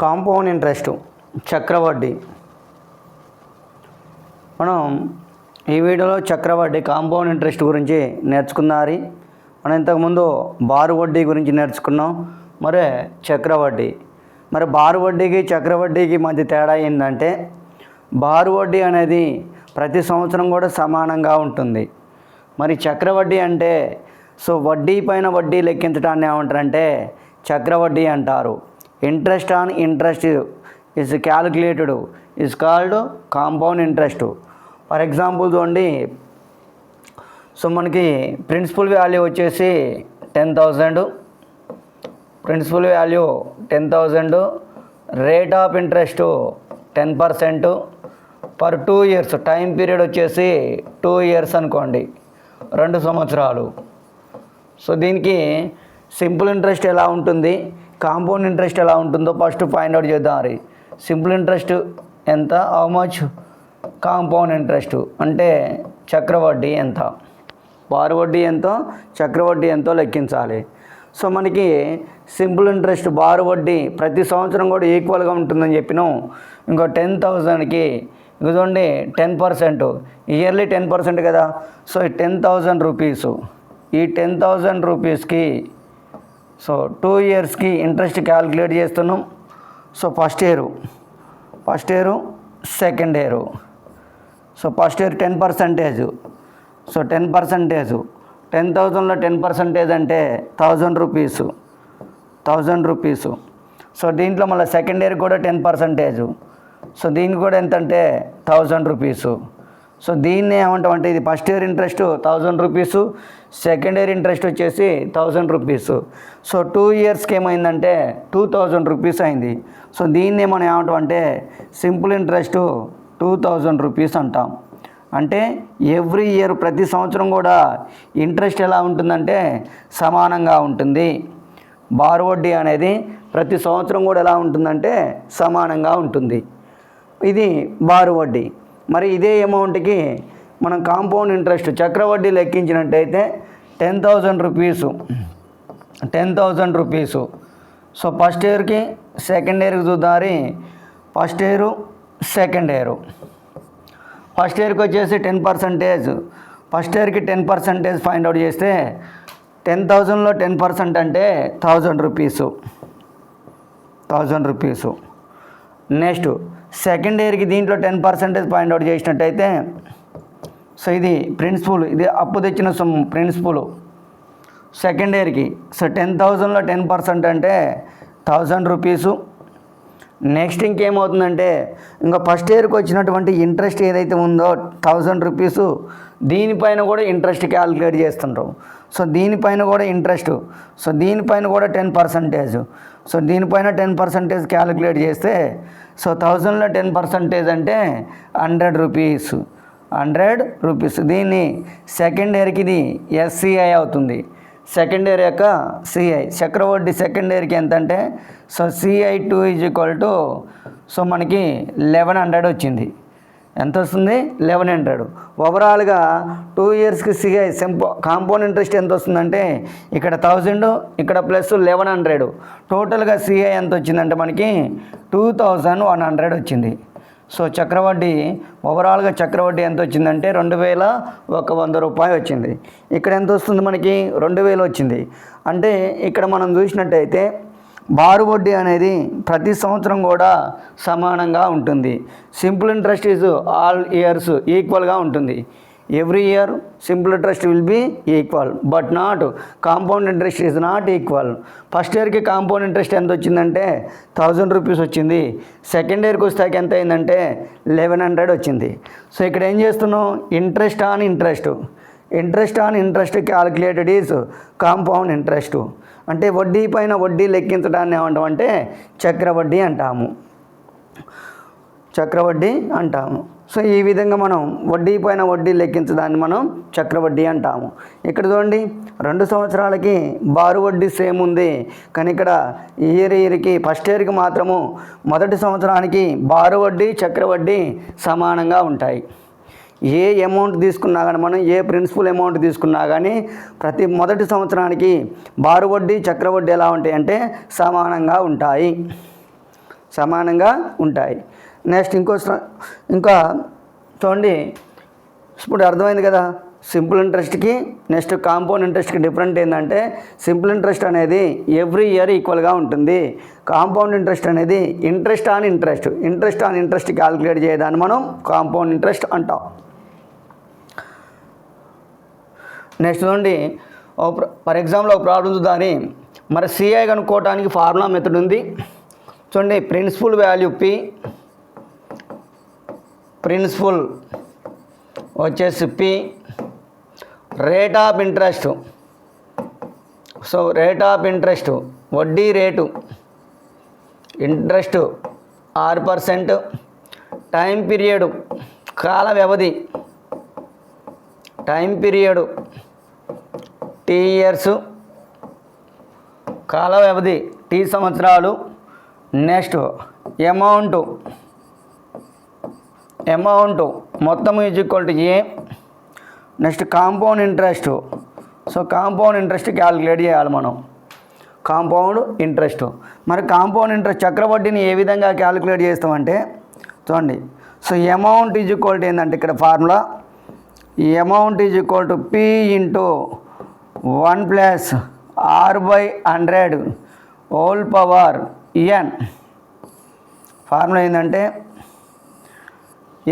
Compound interest చక్రవడ్డీ. మనం ఈ వీడియోలో చక్రవడ్డీ కాంపౌండ్ ఇంట్రెస్ట్ గురించి నేర్చుకున్నారు. మనం ఇంతకుముందు బారు వడ్డీ గురించి నేర్చుకున్నాం. మరి చక్రవడ్డీ, మరి బారు వడ్డీకి చక్రవడ్డీకి మధ్య తేడా ఏంటంటే, బారు వడ్డీ అనేది ప్రతి సంవత్సరం కూడా సమానంగా ఉంటుంది. మరి చక్రవడ్డీ అంటే వడ్డీ పైన వడ్డీ లెక్కించడాన్ని ఏమంటారంటే చక్రవడ్డీ అంటారు. Interest on interest is calculated is called compound interest. For example చూడండి, మనకి ప్రిన్సిపల్ వాల్యూ వచ్చేసి 10,000, principal value 10,000, rate of interest 10% per 2 years, time period వచ్చేసి 2 years అనుకోండి, 2 సంవత్సరాలు. దీనికి సింపుల్ ఇంట్రెస్ట్ ఎలా ఉంటుంది, కాంపౌండ్ ఇంట్రెస్ట్ ఎలా ఉంటుందో ఫస్ట్ ఫైండ్ అవుట్ చేద్దాం. సింపుల్ ఇంట్రెస్ట్ ఎంత, హౌ మచ్, కాంపౌండ్ ఇంట్రెస్ట్ అంటే చక్రవడ్డీ ఎంత, బారు వడ్డీ ఎంతో చక్రవడ్డీ ఎంతో లెక్కించాలి. మనకి సింపుల్ ఇంట్రెస్ట్ బారు వడ్డీ ప్రతి సంవత్సరం కూడా ఈక్వల్గా ఉంటుందని చెప్పినాం. ఇంకో 10,000కి చూడండి 10%, ఇయర్లీ 10% కదా. ఈ 10,000 రూపీస్, ఈ 10,000 రూపీస్కి 2 yearsకి ఇంట్రెస్ట్ క్యాలిక్యులేట్ చేస్తున్నాం. First year, second year. First year 10%, 10%, 10,000లో 10% అంటే 1,000 రూపీస్, 1,000 రూపీస్. దీంట్లో మళ్ళీ సెకండ్ ఇయర్ కూడా 10%, దీనికి కూడా ఎంత అంటే 1,000 రూపీస్. దీన్ని ఏమంటామంటే ఇది first year interest 1,000 rupees, second year interest వచ్చేసి 1,000 రూపీస్. 2 yearsకి ఏమైందంటే 2,000 రూపీస్ అయింది. దీన్ని మనం ఏమంటామంటే సింపుల్ ఇంట్రెస్ట్ 2,000 రూపీస్ అంటాం. అంటే ఎవ్రీ ఇయర్ ప్రతి సంవత్సరం కూడా ఇంట్రెస్ట్ ఎలా ఉంటుందంటే సమానంగా ఉంటుంది. బారు వడ్డీ అనేది ప్రతి సంవత్సరం కూడా ఎలా ఉంటుందంటే సమానంగా ఉంటుంది. ఇది బారు వడ్డీ. మరి ఇదే అమౌంట్కి మనం కాంపౌండ్ ఇంట్రెస్ట్ చక్రవడ్డీ లెక్కించినట్టయితే 10,000 రూపీసు, 10,000 రూపీసు. ఫస్ట్ ఇయర్కి సెకండ్ ఇయర్కి చూద్దారి. First year, second year. First ఇయర్కి వచ్చేసి 10%, ఫస్ట్ ఇయర్కి 10% ఫైండ్ అవుట్ చేస్తే 10,000లో 10% అంటే 1,000 రూపీసు, 1,000 రూపీసు. నెక్స్ట్ సెకండ్ ఇయర్కి దీంట్లో 10% ఫైండ్ అవుట్ చేసినట్టయితే ఇది ప్రిన్సిపల్, ఇది అప్పు తెచ్చిన సొమ్ము ప్రిన్సిపల్. సెకండ్ ఇయర్కి 10,000లో 10% అంటే 1,000 రూపీసు. నెక్స్ట్ ఇంకేమవుతుందంటే ఇంకా ఫస్ట్ ఇయర్కి వచ్చినటువంటి ఇంట్రెస్ట్ ఏదైతే ఉందో 1,000 రూపీసు, దీనిపైన కూడా ఇంట్రెస్ట్ క్యాలిక్యులేట్ చేస్తుంటాం. దీనిపైన కూడా ఇంట్రెస్ట్, దీనిపైన కూడా 10%, దీనిపైన 10% క్యాలిక్యులేట్ చేస్తే 1,000లో 10% అంటే 100 రూపీస్, 100 రూపీస్. దీన్ని సెకండ్ ఇయర్కి ఇది ఎస్సిఐ అవుతుంది, సెకండ్ ఇయర్ యొక్క సిఐ. చక్రవడ్డీ సెకండ్ ఇయర్కి ఎంత అంటే CI2 ఈజ్ ఈక్వల్ టు మనకి 1,100 వచ్చింది. ఎంత వస్తుంది, 1,100. ఓవరాల్గా 2 yearsకి సిఐ కాంపౌండ్ ఇంట్రెస్ట్ ఎంత వస్తుందంటే ఇక్కడ 1,000, ఇక్కడ ప్లస్ 1,100. టోటల్గా సిఐ ఎంత వచ్చిందంటే మనకి 2,100 వచ్చింది. చక్రవడ్డీ ఓవరాల్గా చక్రవడ్డీ ఎంత వచ్చిందంటే 2,100 రూపాయలు వచ్చింది. ఇక్కడ ఎంత వస్తుంది మనకి 2,000 వచ్చింది. అంటే ఇక్కడ మనం చూసినట్టయితే బారు వడ్డీ అనేది ప్రతి సంవత్సరం కూడా సమానంగా ఉంటుంది. Simple interest is all years ఈక్వల్గా ఉంటుంది. Every year simple interest will be equal, but not compound interest is not equal. First ఇయర్కి కాంపౌండ్ ఇంట్రెస్ట్ ఎంత వచ్చిందంటే 1,000 రూపీస్ వచ్చింది. సెకండ్ ఇయర్కి వస్తాకి ఎంత అయిందంటే 1,100 వచ్చింది. ఇక్కడ ఏం చేస్తున్నాం, interest on interest, interest on interest calculated is compound interest. అంటే వడ్డీ పైన వడ్డీ లెక్కించడాన్ని ఏమంటామంటే చక్రవడ్డీ అంటాము, చక్రవడ్డీ అంటాము. ఈ విధంగా మనం వడ్డీ పైన వడ్డీ లెక్కించడాన్ని మనం చక్రవడ్డీ అంటాము. ఇక్కడ చూడండి 2 సంవత్సరాలకి బారు వడ్డీ సేమ్ ఉంది, కానీ ఇక్కడ ఇయర్కి ఫస్ట్ ఇయర్కి మాత్రము మొదటి సంవత్సరానికి బారు వడ్డీ చక్రవడ్డీ సమానంగా ఉంటాయి. ఏ అమౌంట్ తీసుకున్నా కానీ మనం ఏ ప్రిన్సిపల్ అమౌంట్ తీసుకున్నా కానీ ప్రతి మొదటి సంవత్సరానికి బారు వడ్డీ చక్రవడ్డీ ఎలా ఉంటాయి అంటే సమానంగా ఉంటాయి. సమానంగా ఉంటాయి. నెక్స్ట్ ఇంకా చూడండి, ఇప్పుడు అర్థమైంది కదా సింపుల్ ఇంట్రెస్ట్కి నెక్స్ట్ కాంపౌండ్ ఇంట్రెస్ట్కి డిఫరెంట్ ఏంటంటే సింపుల్ ఇంట్రెస్ట్ అనేది ఎవ్రీ ఇయర్ ఈక్వల్గా ఉంటుంది. కాంపౌండ్ ఇంట్రెస్ట్ అనేది ఇంట్రెస్ట్ ఆన్ ఇంట్రెస్ట్ క్యాలిక్యులేట్ చేయడాన్ని మనం కాంపౌండ్ ఇంట్రెస్ట్ అంటాం. నెక్స్ట్ చూడండి, ఫర్ ఎగ్జాంపుల్ ఒక ప్రాబ్లం చూద్దాని. మరి సిఐ కనుక్కోవడానికి ఫార్ములా మెథడ్ ఉంది. చూడండి, ప్రిన్సిపల్ వాల్యూ పి, ప్రిన్సిపల్ వచ్చేసి P, rate of interest, so rate of interest వడ్డీ రేటు, ఇంట్రెస్ట్ 6%, టైం పీరియడ్ కాల వ్యవధి, టైం పీరియడ్ టీ ఇయర్స్, కాల వ్యవధి టీ సంవత్సరాలు. నెక్స్ట్ అమౌంట్ మొత్తం is equal to A. Next compound interest, so compound interest calculate చేయాలి మనం, కాంపౌండ్ ఇంట్రెస్ట్. మరి కాంపౌండ్ ఇంట్రెస్ట్ చక్రవడ్డీని ఏ విధంగా క్యాలిక్యులేట్ చేస్తామంటే చూడండి, so amount is equal to ఏంటంటే ఇక్కడ formula amount is equal to P into 1 + R/100 whole power n. Formula ఏంటంటే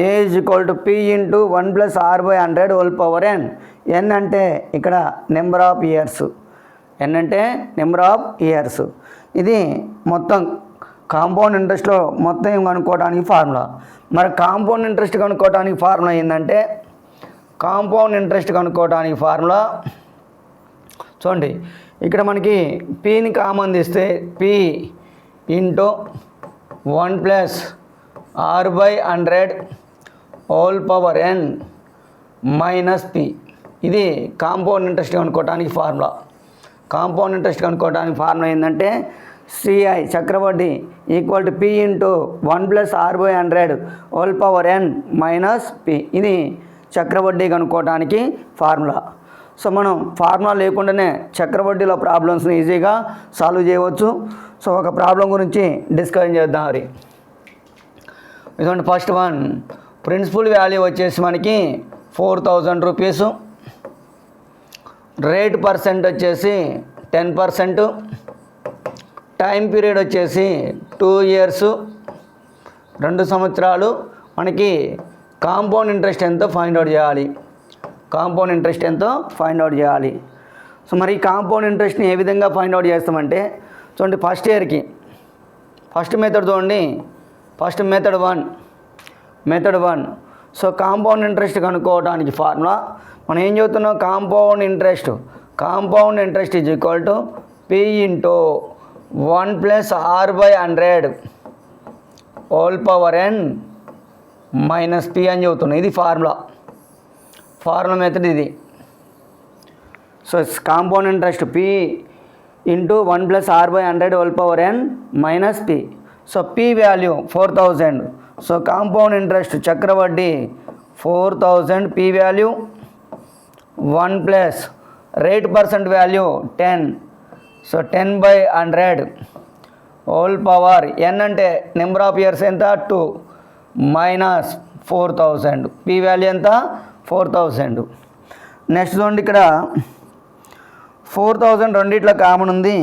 A is equal to P into 1 + R/100 whole power n. n అంటే ఇక్కడ నెంబర్ ఆఫ్ ఇయర్స్, n అంటే number of years. ఇది మొత్తం compound ఇంట్రెస్ట్లో మొత్తం కనుక్కోవడానికి formula. మరి కాంపౌండ్ ఇంట్రెస్ట్ కనుక్కోవడానికి ఫార్ములా ఏంటంటే కాంపౌండ్ ఇంట్రెస్ట్ కనుక్కోవడానికి ఫార్ములా చూడండి, ఇక్కడ మనకి పిని కామన్ తీస్తే P into 1 + R/100 whole power n minus P. ఇది కాంపౌండ్ ఇంట్రెస్ట్ కనుక్కోవడానికి ఫార్ములా. కాంపౌండ్ ఇంట్రెస్ట్ కనుక్కోవడానికి ఫార్ములా ఏంటంటే సిఐ చక్రవడ్డీ equal to P into 1 + R/100 whole power n minus P. ఇది చక్రవడ్డీ కనుక్కోవడానికి ఫార్ములా. సో మనం ఫార్ములా లేకుండానే చక్రవడ్డీలో ప్రాబ్లమ్స్ని ఈజీగా సాల్వ్ చేయవచ్చు. సో ఒక ప్రాబ్లం గురించి డిస్కస్ చేద్దాం. మరి ఇదండి ఫస్ట్ వన్, ప్రిన్సిపల్ వాల్యూ వచ్చేసి మనకి 4000 రూపీసు, రేట్ పర్సెంట్ వచ్చేసి 10%, టైం పీరియడ్ వచ్చేసి 2 ఇయర్స్ 2 సంవత్సరాలు. మనకి కాంపౌండ్ ఇంట్రెస్ట్ ఎంతో ఫైండ్ అవుట్ చేయాలి. కాంపౌండ్ ఇంట్రెస్ట్ ఎంతో ఫైండ్ అవుట్ చేయాలి. సో మరి కాంపౌండ్ ఇంట్రెస్ట్ని ఏ విధంగా ఫైండ్ అవుట్ చేస్తామంటే చూడండి, ఫస్ట్ ఇయర్కి ఫస్ట్ మెథడ్ చూడండి, first method one. So compound interest కనుక్కోవడానికి ఫార్ములా మనం ఏం చెబుతున్నాం, compound interest is equal to P into 1 + R/100 whole power n minus P అని చెబుతున్నాం. ఇది ఫార్ములా మెథడ్ ఇది. So compound interest P into 1 + R/100 whole power n minus P. So P value 4000. So compound interest చక్రవడ్డీ 4000, P value 1 + rate percent value 10. So 10/100 whole power n అంటే number of years ఎంత 2 minus 4000, P value ఎంత 4000. Next చూడండి, ఇక్కడ 4000 రెండిట్లో common ఉంది,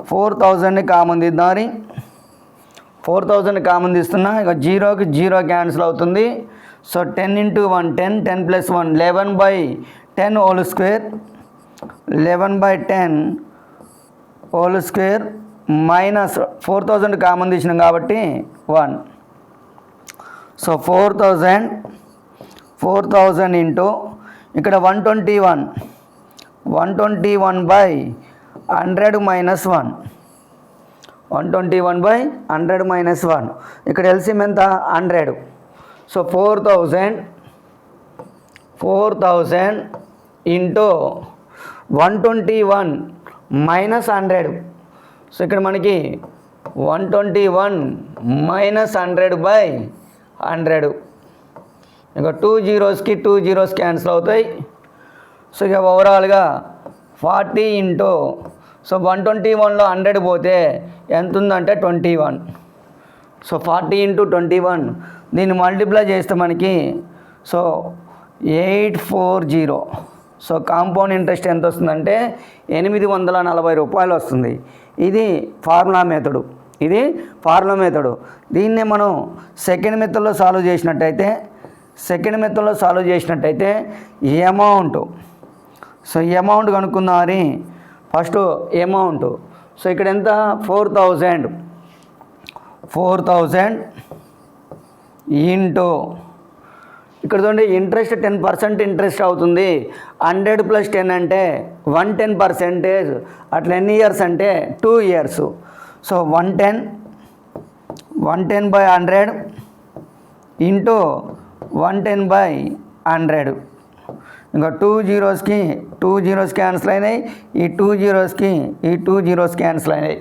4000ని common తీద్దాం. 4000 common తీస్తున్నా, ఇక 0కి 0 క్యాన్సిల్ అవుతుంది. So 10 × 1 10, 10 + 1 11/10 whole square, 11/10 whole square minus 4000 common తీసినాం కాబట్టి 1. సో 4000 ఇంటూ ఇక్కడ 121/100 మైనస్ 1, 121/100 మైనస్ 1. ఇక్కడ ఎల్సిఎం ఎంత 100. So 4000 into 121 minus 100. సో ఇక్కడ మనకి 121 మైనస్ 100/100. ఇక 2 zeros-కి 2 zeros క్యాన్సిల్ అవుతాయి. సో ఇక ఓవరాల్గా 40 ఇంటూ, సో 121లో 100 పోతే ఎంత ఉందంటే 21. సో 40 × 21 దీన్ని మల్టిప్లై చేస్తే మనకి సో 840. సో కాంపౌండ్ ఇంట్రెస్ట్ ఎంత వస్తుందంటే 840 రూపాయలు వస్తుంది. ఇది ఫార్ములా మెథడు. దీన్నే మనం సెకండ్ మెథడ్లో సాల్వ్ చేసినట్టయితే ఈ అమౌంట్ కనుక్కుందామని ఫస్ట్ అమౌంట్. సో ఇక్కడ ఎంత 4,000 ఇంటూ ఇక్కడ చూడండి ఇంట్రెస్ట్ 10% ఇంట్రెస్ట్ అవుతుంది. 100 + 10 అంటే 110%. అట్లా ఎన్ని ఇయర్స్ అంటే 2 years. So 110/100 into 110/100. ఇంకా 2 zeros క్యాన్సిల్ అయినాయి, ఈ 2 zeros క్యాన్సిల్ అయినాయి.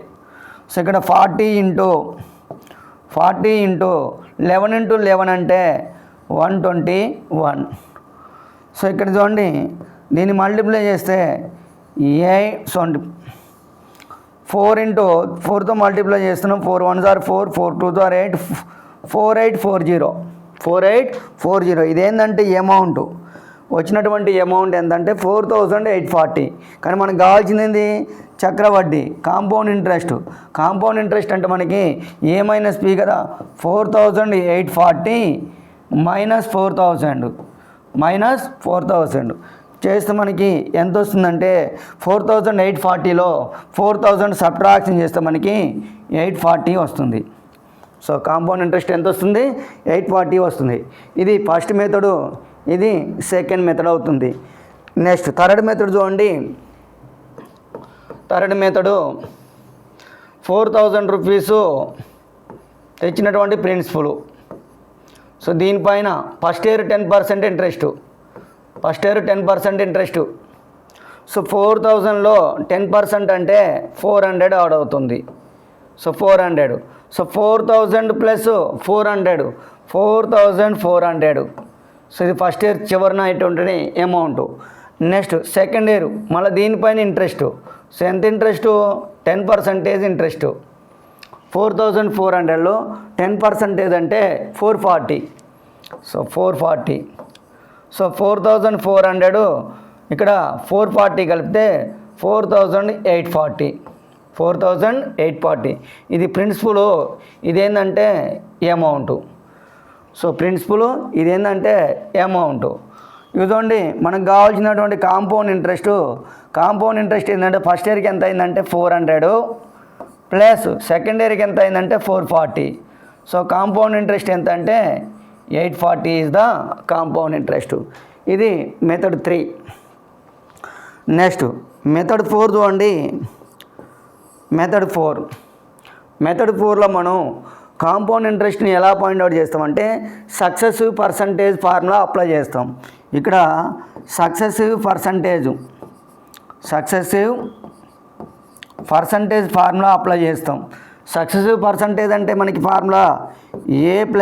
సో ఇక్కడ 40 × 11 అంటే 121. సో ఇక్కడ చూడండి దీన్ని మల్టిప్లై చేస్తే 4తో మల్టిప్లై చేస్తున్నాం. 4 1s are 4, 4 2s are 8, 4840. ఇదేంటంటే అమౌంట్ వచ్చినటువంటి అమౌంట్ ఎంతంటే 4,840. కానీ మనకు కావాల్సింది చక్రవడ్డీ, కాంపౌండ్ ఇంట్రెస్ట్ అంటే మనకి A - B కదా. 4,840 - 4,000 చేస్తే మనకి ఎంత వస్తుందంటే 4,840లో 4,000 సబ్ట్రాక్షన్ చేస్తే మనకి 840 వస్తుంది. సో కాంపౌండ్ ఇంట్రెస్ట్ ఎంత వస్తుంది? 840 వస్తుంది. ఇది ఫస్ట్ మెథడు, ఇది సెకండ్ మెథడ్ అవుతుంది. నెక్స్ట్ థర్డ్ మెథడ్ చూడండి. థర్డ్ మెథడు 4,000 రూపీస్ తెచ్చినటువంటి ప్రిన్సిపల్. సో దీనిపైన ఫస్ట్ ఇయర్ 10% ఇంట్రెస్ట్. సో 4,000లో 10% అంటే 400 యాడ్ అవుతుంది. సో 400. సో 4,000 + 400 4,400. సో ఇది ఫస్ట్ ఇయర్ చివరిన అయ్యేటువంటి అమౌంట్. నెక్స్ట్ సెకండ్ ఇయర్ మళ్ళీ దీనిపైన ఇంట్రెస్ట్. సో ఎంత ఇంట్రెస్ట్? 10% ఇంట్రెస్ట్. 4,400లో 10% అంటే 440. సో 440. సో 4,400 ఇక్కడ 440 కలిపితే 4,840. ఇది ప్రిన్సిపల్, ఇదేంటంటే అమౌంట్. సో ప్రిన్సిపల్ ఇదేంటంటే అమౌంట్. ఇదిగోండి మనకు కావాల్సినటువంటి కాంపౌండ్ ఇంట్రెస్ట్ ఏంటంటే ఫస్ట్ ఇయర్కి ఎంత అయిందంటే 400 ప్లస్ సెకండ్ ఇయర్కి ఎంత అయిందంటే 440. సో కాంపౌండ్ ఇంట్రెస్ట్ ఎంత అంటే 840 ఈజ్ ద కాంపౌండ్ ఇంట్రెస్ట్. ఇది మెథడ్ 3. నెక్స్ట్ మెథడ్ 4 చూడండి. మెథడ్ 4లో మనం కాంపౌండ్ ఇంట్రెస్ట్ని ఎలా పాయింట్అవుట్ చేస్తామంటే సక్సెసివ్ పర్సంటేజ్ ఫార్ములా అప్లై చేస్తాం. ఇక్కడ సక్సెసివ్ పర్సంటేజ్ ఫార్ములా అప్లై చేస్తాం. సక్సెసివ్ పర్సంటేజ్ అంటే మనకి ఫార్ములా A +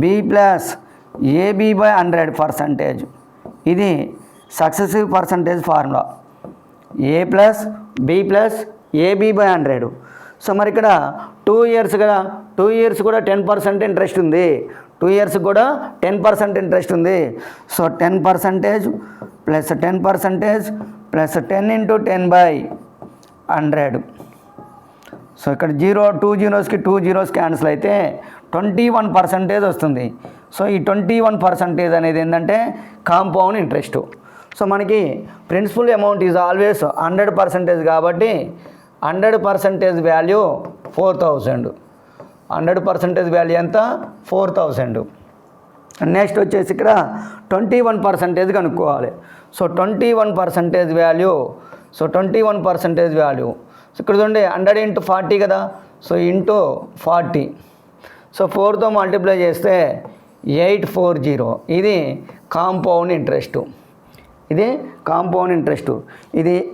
B + AB/100%. ఇది successive percentage formula A + B + AB/100. So మరి ఇక్కడ 2 years కదా, 2 years కూడా 10% ఇంట్రెస్ట్ ఉంది. 2 years కూడా 10% ఇంట్రెస్ట్ ఉంది. సో 10% + 10% + 10 × 10/100. సో ఇక్కడ 2 zeros క్యాన్సిల్ అయితే 21% వస్తుంది. సో ఈ 21% అనేది ఏంటంటే కాంపౌండ్ ఇంట్రెస్ట్. సో మనకి ప్రిన్సిపల్ అమౌంట్ ఈజ్ ఆల్వేస్ 100% కాబట్టి 100% వాల్యూ 4,000. 100% వాల్యూ ఎంత? 4,000. నెక్స్ట్ వచ్చేసి ఇక్కడ 21% కనుక్కోవాలి. So 21% value. సో 21% వాల్యూ ఇక్కడ చూడండి 100 × 40 కదా. So into 40. సో 4తో మల్టిప్లై చేస్తే 840. ఇది కాంపౌండ్ ఇంట్రెస్ట్. ఇది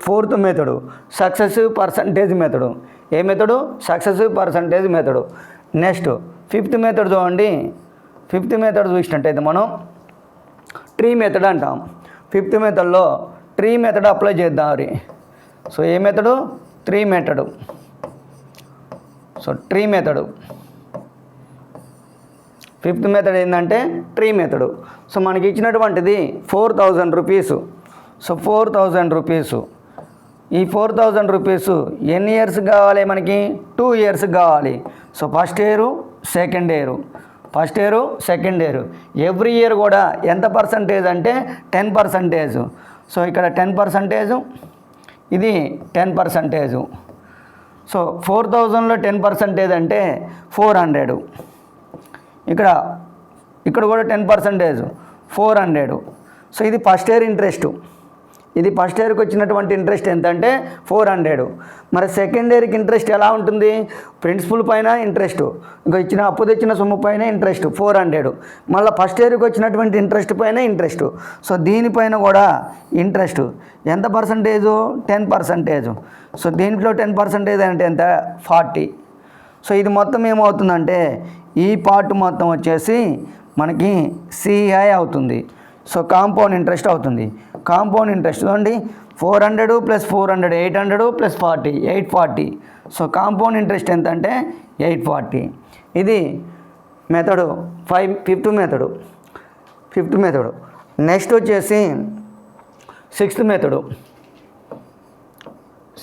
4th method, successive percentage method. ఏ method? Successive percentage method. Next 5th method చూడండి. 5th మెథడ్ చూసినట్టయితే మనం ట్రీ మెథడ్ అంటాం. 5th మెథడ్లో ట్రీ మెథడ్ అప్లై చేద్దాం. సో ఏ method? Tree method. So tree method. Fifth method ఏంటంటే ట్రీ మెథడు. సో మనకి ఇచ్చినటువంటిది 4000 రూపీసు. So 4000 rupees. ఈ 4000 రూపీసు ఎన్ని ఇయర్స్ కావాలి మనకి? 2 ఇయర్స్ కావాలి. So first year, second year, first year, second year. Every year కూడా ఎంత పర్సంటేజ్ అంటే 10%. సో ఇక్కడ 10%, ఇది 10%. సో 4000లో 10% అంటే 400. ఇక్కడ కూడా 10%, 400. సో ఇది ఫస్ట్ ఇయర్ ఇంట్రెస్ట్. ఇది ఫస్ట్ ఇయర్కి వచ్చినటువంటి ఇంట్రెస్ట్ ఎంత అంటే 400. మరి సెకండ్ ఇయర్కి ఇంట్రెస్ట్ ఎలా ఉంటుంది? ప్రిన్సిపల్ పైన ఇంట్రెస్ట్, ఇంకా అప్పు తెచ్చిన సొమ్ము పైన ఇంట్రెస్ట్ 400, మళ్ళీ ఫస్ట్ ఇయర్కి వచ్చినటువంటి ఇంట్రెస్ట్ పైన ఇంట్రెస్ట్. సో దీనిపైన కూడా ఇంట్రెస్ట్ ఎంత పర్సంటేజు? 10%. సో దీంట్లో 10% అంటే ఎంత? 40. సో ఇది మొత్తం ఏమవుతుందంటే ఈ పార్ట్ మొత్తం వచ్చేసి మనకి సిఐ అవుతుంది. సో కాంపౌండ్ ఇంట్రెస్ట్ అవుతుంది. కాంపౌండ్ ఇంట్రెస్ట్ చూడండి, 400 + 400 800 + 40 840. సో కాంపౌండ్ ఇంట్రెస్ట్ ఎంత అంటే 840. ఇది మెథడు ఫిఫ్త్ మెథడు. నెక్స్ట్ వచ్చేసి సిక్స్త్ మెథడు.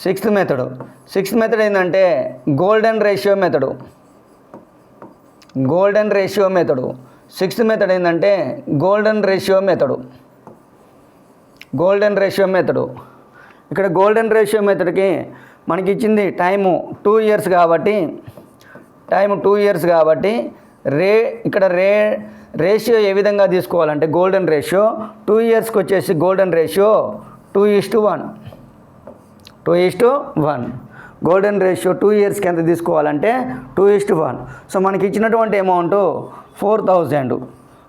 సిక్స్త్ మెథడ్ ఏంటంటే golden ratio method. Sixth method ఏంటంటే గోల్డెన్ రేషియో మెథడు. ఇక్కడ గోల్డెన్ రేషియో మెథడ్కి మనకి ఇచ్చింది టైము 2 ఇయర్స్ కాబట్టి ఇక్కడ రేషియో ఏ విధంగా తీసుకోవాలంటే గోల్డెన్ రేషియో 2 ఇయర్స్కి వచ్చేసి గోల్డెన్ రేషియో 2:1. గోల్డెన్ రేషియో 2 ఇయర్స్కి ఎంత తీసుకోవాలంటే 2:1. సో మనకి ఇచ్చినటువంటి అమౌంట్ 4000.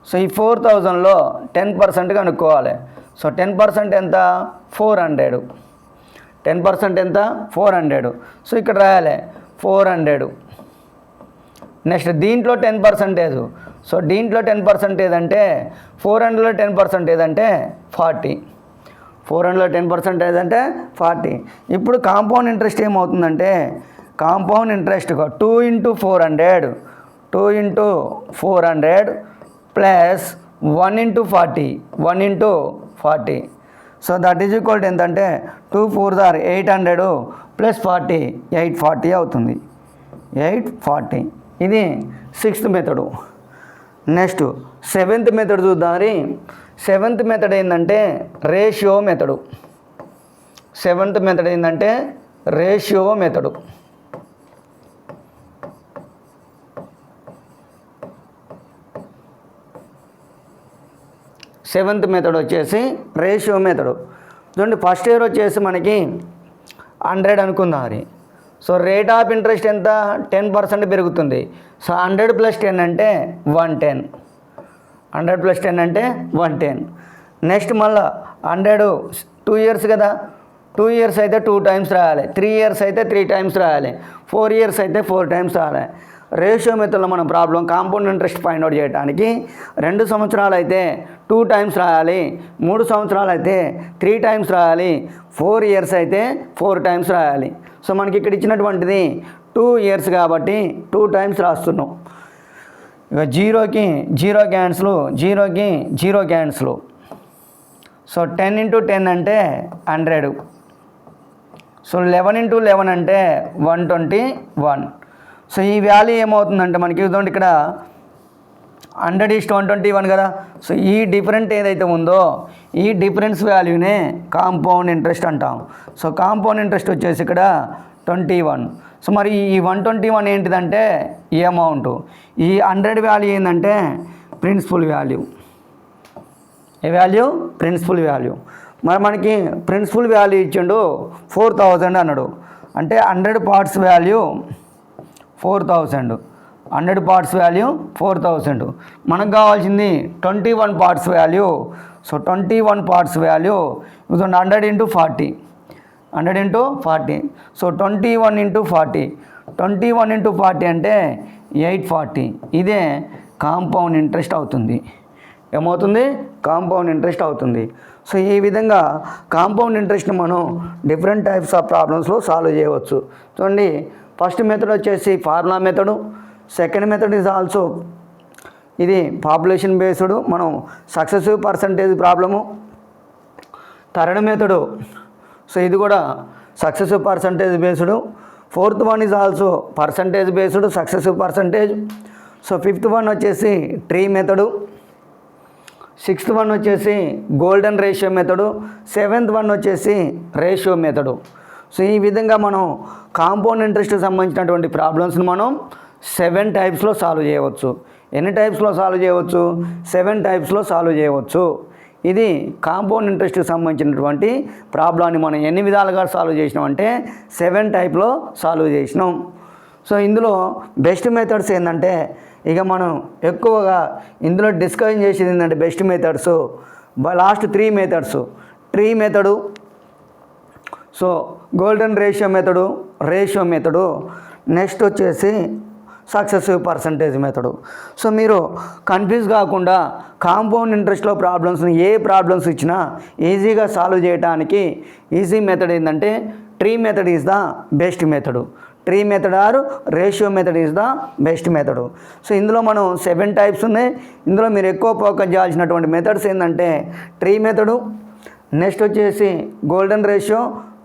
సో ఈ 4000లో 10% కనుక్కోవాలి. సో 10% ఎంత? 400. 10% ఎంత? 400. సో ఇక్కడ రాయాలి 400. నెక్స్ట్ దీంట్లో 10%. సో దీంట్లో 10% అంటే 400లో 10% అంటే 40. 400లో 10% అంటే 40. ఇప్పుడు కాంపౌండ్ ఇంట్రెస్ట్ ఏమవుతుందంటే compound interest 2 × 400 plus 1 × 40. So that is equal to ఎంతంటే 2 × 4 = 800 + 40 840 అవుతుంది. 840. ఇది sixth method. Next seventh method చూద్దాం. సెవెంత్ మెథడ్ ఏంటంటే రేషియో మెథడు. సెవెంత్ మెథడ్ వచ్చేసి రేషియో మెథడు. చూడండి, ఫస్ట్ ఇయర్ వచ్చేసి మనకి 100 అనుకుందాం. సో రేట్ ఆఫ్ ఇంట్రెస్ట్ ఎంత? 10% పెరుగుతుంది. సో 100 + 10 అంటే 110. 100 + 10 అంటే 110. నెక్స్ట్ మళ్ళీ 100 2 ఇయర్స్ కదా, 2 ఇయర్స్ అయితే 2 టైమ్స్ రాయాలి, 3 ఇయర్స్ అయితే 3 టైమ్స్ రాయాలి, 4 ఇయర్స్ అయితే 4 టైమ్స్ రాయాలి. రేషియో మెథడ్లో మన problem compound interest find out చేయడానికి 2 సంవత్సరాలు అయితే 2 టైమ్స్ రాయాలి, 3 సంవత్సరాలు అయితే 3 టైమ్స్ రాయాలి, 4 ఇయర్స్ అయితే 4 టైమ్స్ రాయాలి. సో మనకి ఇక్కడ ఇచ్చినటువంటిది 2 ఇయర్స్ కాబట్టి 2 టైమ్స్ రాస్తున్నాం. ఇక జీరోకి జీరో క్యాన్సిల్. సో 10 × 10 అంటే 100. సో 11 × 11 అంటే 121. సో ఈ వాల్యూ ఏమవుతుందంటే మనకి ఇదిగోండి ఇక్కడ 100:121 కదా. సో ఈ డిఫరెంట్ ఏదైతే ఉందో ఈ డిఫరెన్స్ వాల్యూనే కాంపౌండ్ ఇంట్రెస్ట్ అంటాం. సో కాంపౌండ్ ఇంట్రెస్ట్ వచ్చేసి ఇక్కడ 21. సో మరి ఈ 121 ఏంటిదంటే ఈ అమౌంట్, ఈ 100 వాల్యూ ఏంటంటే ప్రిన్సిపల్ వాల్యూ. ఏ వాల్యూ? Principal value. మరి మనకి ప్రిన్సిపల్ వాల్యూ ఇచ్చిండు 4000 అన్నాడు, అంటే 100 పార్ట్స్ వాల్యూ 4000. 100 parts value 4000. మనకు కావాల్సింది 21 parts value. So 21 parts value 100 × 40. 100 × 40. So 21 × 40. 21 × 40 అంటే 840. ఇదే కాంపౌండ్ ఇంట్రెస్ట్ అవుతుంది. ఏమవుతుంది? కాంపౌండ్ ఇంట్రెస్ట్ అవుతుంది. సో ఈ విధంగా కాంపౌండ్ ఇంట్రెస్ట్ని మనం డిఫరెంట్ టైప్స్ ఆఫ్ ప్రాబ్లమ్స్లో సాల్వ్ చేయవచ్చు. చూడండి, ఫస్ట్ మెథడ్ వచ్చేసి formula method. Second method is also ఇది పాపులేషన్ బేస్డ్ మనం successive percentage problem. Third method, so ఇది కూడా successive percentage based. Fourth one is also percentage based successive percentage. So fifth one వచ్చేసి tree method. Sixth one వచ్చేసి golden ratio method. Seventh one వచ్చేసి ratio method. So ఈ విధంగా మనం compound ఇంట్రెస్ట్కి సంబంధించినటువంటి ప్రాబ్లమ్స్ని మనం 7 టైప్స్లో సాల్వ్ చేయవచ్చు. ఎన్ని టైప్స్లో సాల్వ్ చేయవచ్చు? 7 టైప్స్లో సాల్వ్ చేయవచ్చు. ఇది కాంపౌండ్ ఇంట్రెస్ట్కి సంబంధించినటువంటి ప్రాబ్లమ్ని మనం ఎన్ని విధాలుగా సాల్వ్ చేసినామంటే 7 టైప్లో సాల్వ్ చేసినాం. సో ఇందులో బెస్ట్ మెథడ్స్ ఏంటంటే ఇక మనం ఎక్కువగా ఇందులో డిస్కషన్ చేసేది ఏంటంటే best methods last 3 methods. Tree method, so golden ratio method, ratio method, next వచ్చేసి సక్సెసివ్ పర్సంటేజ్ మెథడు. సో మీరు కన్ఫ్యూజ్ కాకుండా కాంపౌండ్ ఇంట్రెస్ట్లో ప్రాబ్లమ్స్ని ఏ ప్రాబ్లమ్స్ ఇచ్చినా ఈజీగా సాల్వ్ చేయడానికి ఈజీ మెథడ్ ఏంటంటే tree method is the best method. Tree method or ratio method is the best method. So ఇందులో మనం 7 టైప్స్ ఉన్నాయి. ఇందులో మీరు ఎక్కువ ఫోకస్ చేయాల్సినటువంటి మెథడ్స్ ఏంటంటే ట్రీ మెథడు, నెక్స్ట్ వచ్చేసి గోల్డెన్ రేషియో,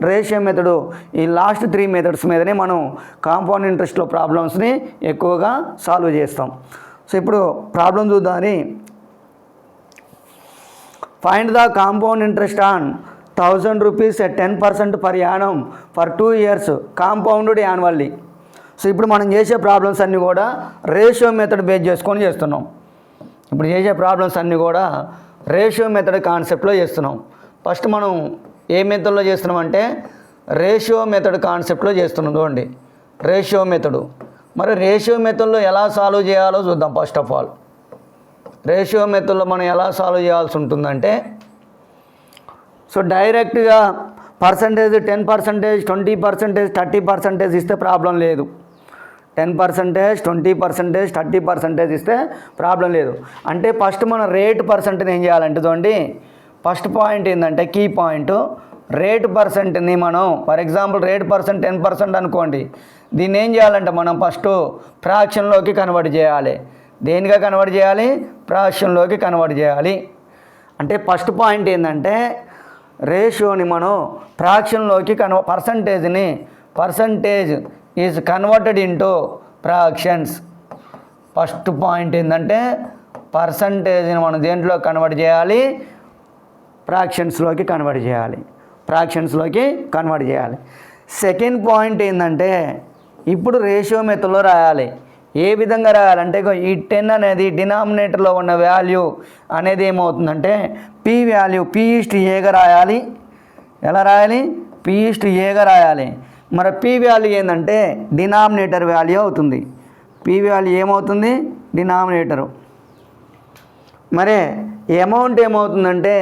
రేషియో మెథడు. ఈ లాస్ట్ 3 మెథడ్స్ మీదనే మనం కాంపౌండ్ ఇంట్రెస్ట్లో ప్రాబ్లమ్స్ని ఎక్కువగా సాల్వ్ చేస్తాం. సో ఇప్పుడు ప్రాబ్లం చూద్దామని. Find the compound interest on 1000 rupees at 10% per annum for 2 years compounded annually. So ఇప్పుడు మనం చేసే ప్రాబ్లమ్స్ అన్నీ కూడా రేషియో మెథడ్ బేస్ చేసుకొని చేస్తున్నాం. ఇప్పుడు చేసే ప్రాబ్లమ్స్ అన్నీ కూడా రేషియో మెథడ్ కాన్సెప్ట్లో చేస్తున్నాం. ఫస్ట్ మనం ఏ మెథడ్లో చేస్తున్నాం అంటే రేషియో మెథడ్ కాన్సెప్ట్లో చేస్తున్నాం. చూడండి రేషియో మెథడు. మరి రేషియో మెథడ్లో ఎలా సాల్వ్ చేయాలో చూద్దాం. ఫస్ట్ ఆఫ్ ఆల్ రేషియో మెథడ్లో మనం ఎలా సాల్వ్ చేయాల్సి ఉంటుందంటే సో డైరెక్ట్గా పర్సంటేజ్ 10%, 20%, 30% ఇస్తే ప్రాబ్లం లేదు. 10%, 20%, 30% ఇస్తే ప్రాబ్లం లేదు. అంటే ఫస్ట్ మనం రేట్ పర్సెంట్ని ఏం చేయాలంటే చూడండి ఫస్ట్ పాయింట్ ఏంటంటే కీ పాయింట్ రేట్ పర్సెంట్ని మనం ఫర్ ఎగ్జాంపుల్ రేట్ పర్సెంట్ 10% అనుకోండి. దీన్ని ఏం చేయాలంటే మనం ఫస్ట్ ఫ్రాక్షన్లోకి కన్వర్ట్ చేయాలి. దేనిగా కన్వర్ట్ చేయాలి? ఫ్రాక్షన్లోకి కన్వర్ట్ చేయాలి. అంటే ఫస్ట్ పాయింట్ ఏంటంటే రేషియోని మనం ఫ్రాక్షన్లోకి percentage is converted into fractions. First point ఏంటంటే పర్సంటేజ్ని మనం దేంట్లో కన్వర్ట్ చేయాలి? ఫ్రాక్షన్స్లోకి కన్వర్ట్ చేయాలి. సెకండ్ పాయింట్ ఏంటంటే ఇప్పుడు రేషియో మెథడ్లో రాయాలి. ఏ విధంగా రాయాలంటే ఈ 10 అనేది డినామినేటర్లో ఉన్న వాల్యూ అనేది ఏమవుతుందంటే పీ వాల్యూ P/Aగా రాయాలి. ఎలా రాయాలి? P/Aగా రాయాలి. మరి పీ వాల్యూ ఏంటంటే డినామినేటర్ వాల్యూ అవుతుంది. పీ వాల్యూ ఏమవుతుంది? డినామినేటరు. మరి అమౌంట్ ఏమవుతుందంటే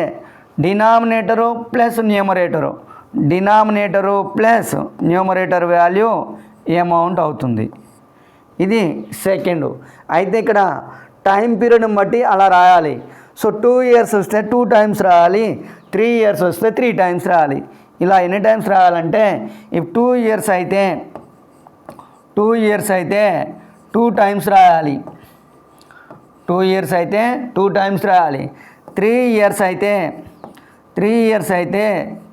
denominator plus numerator value amount అవుతుంది. ఇది సెకండ్. అయితే ఇక్కడ టైం పీరియడ్ని బట్టి అలా రాయాలి. సో 2 years వస్తే 2 times రాయాలి, 3 years వస్తే 3 times రాయాలి. ఇలా ఎన్ని టైమ్స్ రాయాలంటే if 2 years అయితే 2 times రాయాలి. 2 years అయితే 2 times రాయాలి. 3 years అయితే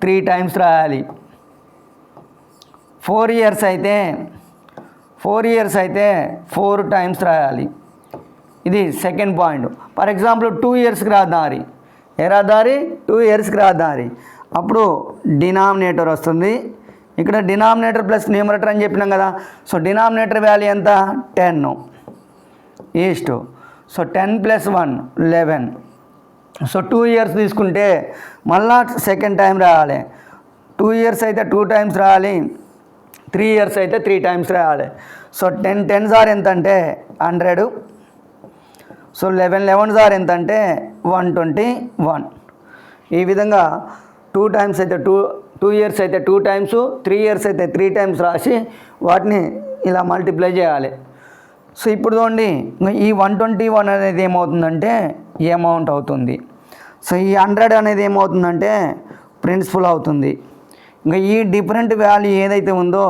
3 times రాయాలి. 4 years అయితే 4 times రాయాలి. ఇది సెకండ్ పాయింట్. For example 2 yearsకి రాద్దారి. 2 yearsకి రాద్దారి. అప్పుడు డినామినేటర్ వస్తుంది. ఇక్కడ డినామినేటర్ ప్లస్ న్యూమరేటర్ అని చెప్పినాం కదా. సో డినామినేటర్ వాల్యూ ఎంత? 10 ఈస్ట్. సో 10 + 1 11. సో 2 years తీసుకుంటే మళ్ళా సెకండ్ టైం రాయాలి. 2 years అయితే 2 times రాయాలి, 3 years అయితే 3 times రాయాలి. సో 10 10s ఎంత అంటే 100. సో 11 11s ఎంత అంటే 121. ఈ విధంగా 2 times అయితే 2 years అయితే 2 times, 3 years అయితే 3 times రాసి వాటిని ఇలా మల్టిప్లై చేయాలి. సో ఇప్పుడు చూడండి ఈ 121 అనేది ఏమవుతుందంటే అమౌంట్ అవుతుంది. సో ఈ 100 అనేది ఏమవుతుందంటే ప్రిన్సిపల్ అవుతుంది. ఇంకా ఈ డిఫరెంట్ వాల్యూ ఏదైతే ఉందో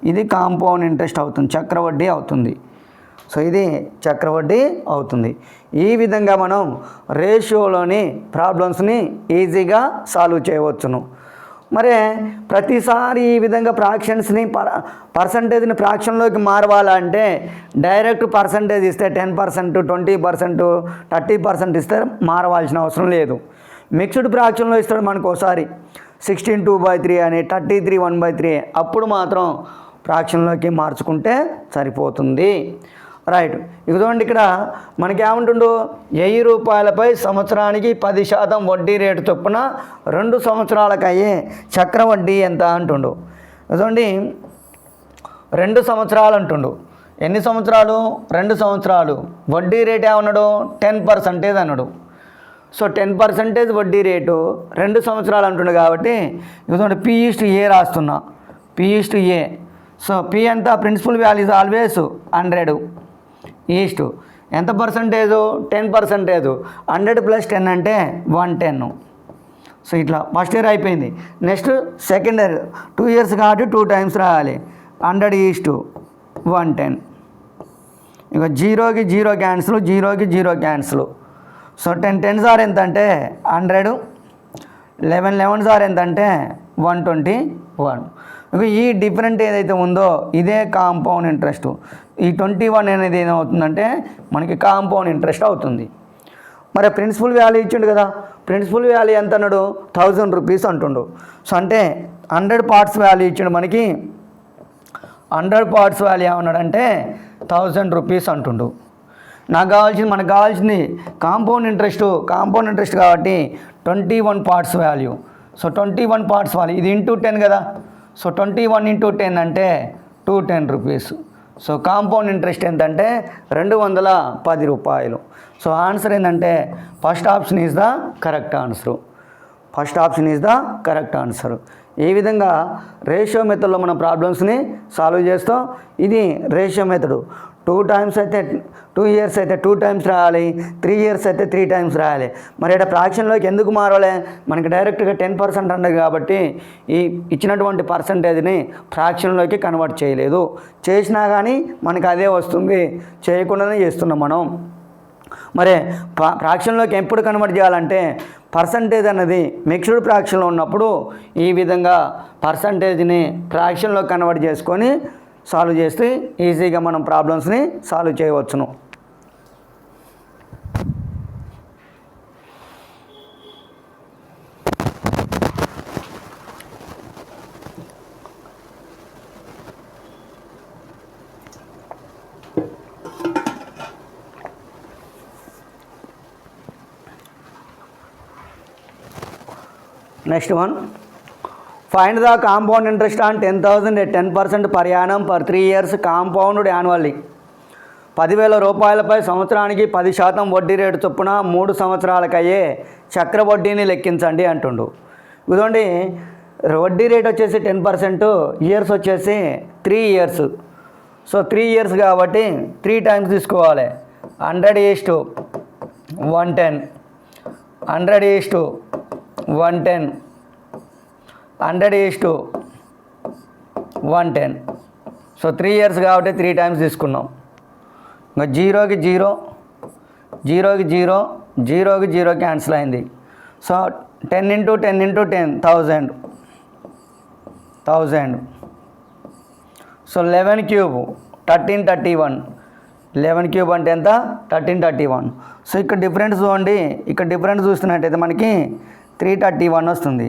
ఇది కాంపౌండ్ ఇంట్రెస్ట్ అవుతుంది, చక్రవడ్డీ అవుతుంది. సో ఇది చక్రవడ్డీ అవుతుంది. ఈ విధంగా మనం రేషియోలోని ప్రాబ్లమ్స్ని ఈజీగా సాల్వ్ చేయవచ్చును. మరి ప్రతిసారి ఈ విధంగా ఫ్రాక్షన్స్ని పర్సంటేజ్ని ఫ్రాక్షన్లోకి మారవాలంటే డైరెక్ట్ పర్సంటేజ్ ఇస్తే 10%, 20%, 30% ఇస్తే మారవలసిన అవసరం లేదు. మిక్స్డ్ ఫ్రాక్షన్లో ఇస్తాడు మనకు ఒకసారి 16 2/3 అని, 33 1/3, అప్పుడు మాత్రం ఫ్రాక్షన్లోకి మార్చుకుంటే సరిపోతుంది. రైట్. ఇక చూడండి, ఇక్కడ మనకి ఏమంటుండు, 1000 రూపాయలపై సంవత్సరానికి 10% వడ్డీ రేటు చొప్పున 2 సంవత్సరాలకు అయ్యే చక్రవడ్డీ ఎంత అంటుండు. చూడండి, 2 సంవత్సరాలు అంటుండు. ఎన్ని సంవత్సరాలు? 2 సంవత్సరాలు. వడ్డీ రేటు ఏమన్నాడు? 10% అన్నాడు. సో 10% వడ్డీ రేటు 2 సంవత్సరాలు అంటుండు కాబట్టి చూడండి, P/A రాస్తున్నా. P/A. సో P ఎంత? ప్రిన్సిపల్ వాల్యూ ఇస్ ఆల్వేస్ 100 ఈస్ట్ ఎంత పర్సంటేజు? 10%. 100 + 10 అంటే 110. సో ఇట్లా ఫస్ట్ ఇయర్ అయిపోయింది. నెక్స్ట్ సెకండ్ ఇయర్ 2 years కాబట్టి 2 times రాయాలి. 100 = 110. ఇక 0కి 0 క్యాన్సిల్, 0కి 0 క్యాన్సిల్. సో 10 10s ఆర్ ఎంత అంటే 100, 11 11s ఆర్ ఎంత అంటే 121. ఇక ఈ డిఫరెంట్ ఏదైతే ఉందో ఇదే కాంపౌండ్ ఇంట్రెస్ట్. ఈ 21 అనేది ఏమవుతుందంటే మనకి కాంపౌండ్ ఇంట్రెస్ట్ అవుతుంది. మరి ప్రిన్సిపల్ వాల్యూ ఇచ్చిండు కదా, ప్రిన్సిపల్ వాల్యూ ఎంత అన్నాడు? 1000 రూపీస్ అంటుండు. సో అంటే 100 parts వాల్యూ ఇచ్చిండు మనకి. 100 parts వాల్యూ ఏమన్నాడంటే 1000 రూపీస్ అంటుండు. మనకు కావాల్సింది కాంపౌండ్ ఇంట్రెస్ట్ కాబట్టి 21 parts value. So 21 parts value ఇది ఇంటూ 10 కదా. సో 21 × 10 అంటే 210 రూపీస్. సో కాంపౌండ్ ఇంట్రెస్ట్ ఎంతంటే 210 రూపాయలు. సో ఆన్సర్ ఏంటంటే first option is the correct answer. ఈ విధంగా రేషియో మెథడ్లో మనం ప్రాబ్లమ్స్ని సాల్వ్ చేస్తాం. ఇది రేషియో మెథడు. 2 times అయితే 2 years అయితే 2 times రాయాలి, 3 years అయితే 3 times రాయాలి. మరి ఇక్కడ ఫ్రాక్షన్లోకి ఎందుకు మారాలి? మనకి డైరెక్ట్గా 10% అన్నది కాబట్టి ఈ ఇచ్చినటువంటి పర్సంటేజ్ని ఫ్రాక్షన్లోకి కన్వర్ట్ చేయలేదు. చేసినా కానీ మనకి అదే వస్తుంది, చేయకుండానే చేస్తున్నాం మనం. మరి ఫ్రాక్షన్లోకి ఎప్పుడు కన్వర్ట్ చేయాలంటే పర్సంటేజ్ అన్నది మిక్స్డ్ ఫ్రాక్షన్లో ఉన్నప్పుడు ఈ విధంగా పర్సంటేజ్ని ఫ్రాక్షన్లో కన్వర్ట్ చేసుకొని సాల్వ్ చేస్తే ఈజీగా మనం ప్రాబ్లమ్స్ని సాల్వ్ చేయవచ్చును. Next one, find the compound interest on 10,000 at 10% per annum for 3 years compound annually. 10,000 రూపాయలపై సంవత్సరానికి 10% వడ్డీ రేటు చొప్పున 3 సంవత్సరాలకు అయ్యే చక్ర వడ్డీని లెక్కించండి అంటుండు. ఇదండి వడ్డీ రేట్ వచ్చేసి 10%, ఇయర్స్ వచ్చేసి 3 years. సో 3 years కాబట్టి 3 times తీసుకోవాలి. 100:110, 100:110, 100:110. సో 3 years కాబట్టి 3 times తీసుకున్నాం. ఇంకా 0కి 0, 0కి 0, 0కి 0 క్యాన్సిల్ అయింది. సో 10 × 10 × 10 1000. సో 11³ 1331. 11³ అంటే ఎంత? 1331. సో ఇక్కడ డిఫరెన్స్ చూడండి, ఇక్కడ డిఫరెన్స్ చూస్తున్నట్టయితే మనకి 331 వస్తుంది.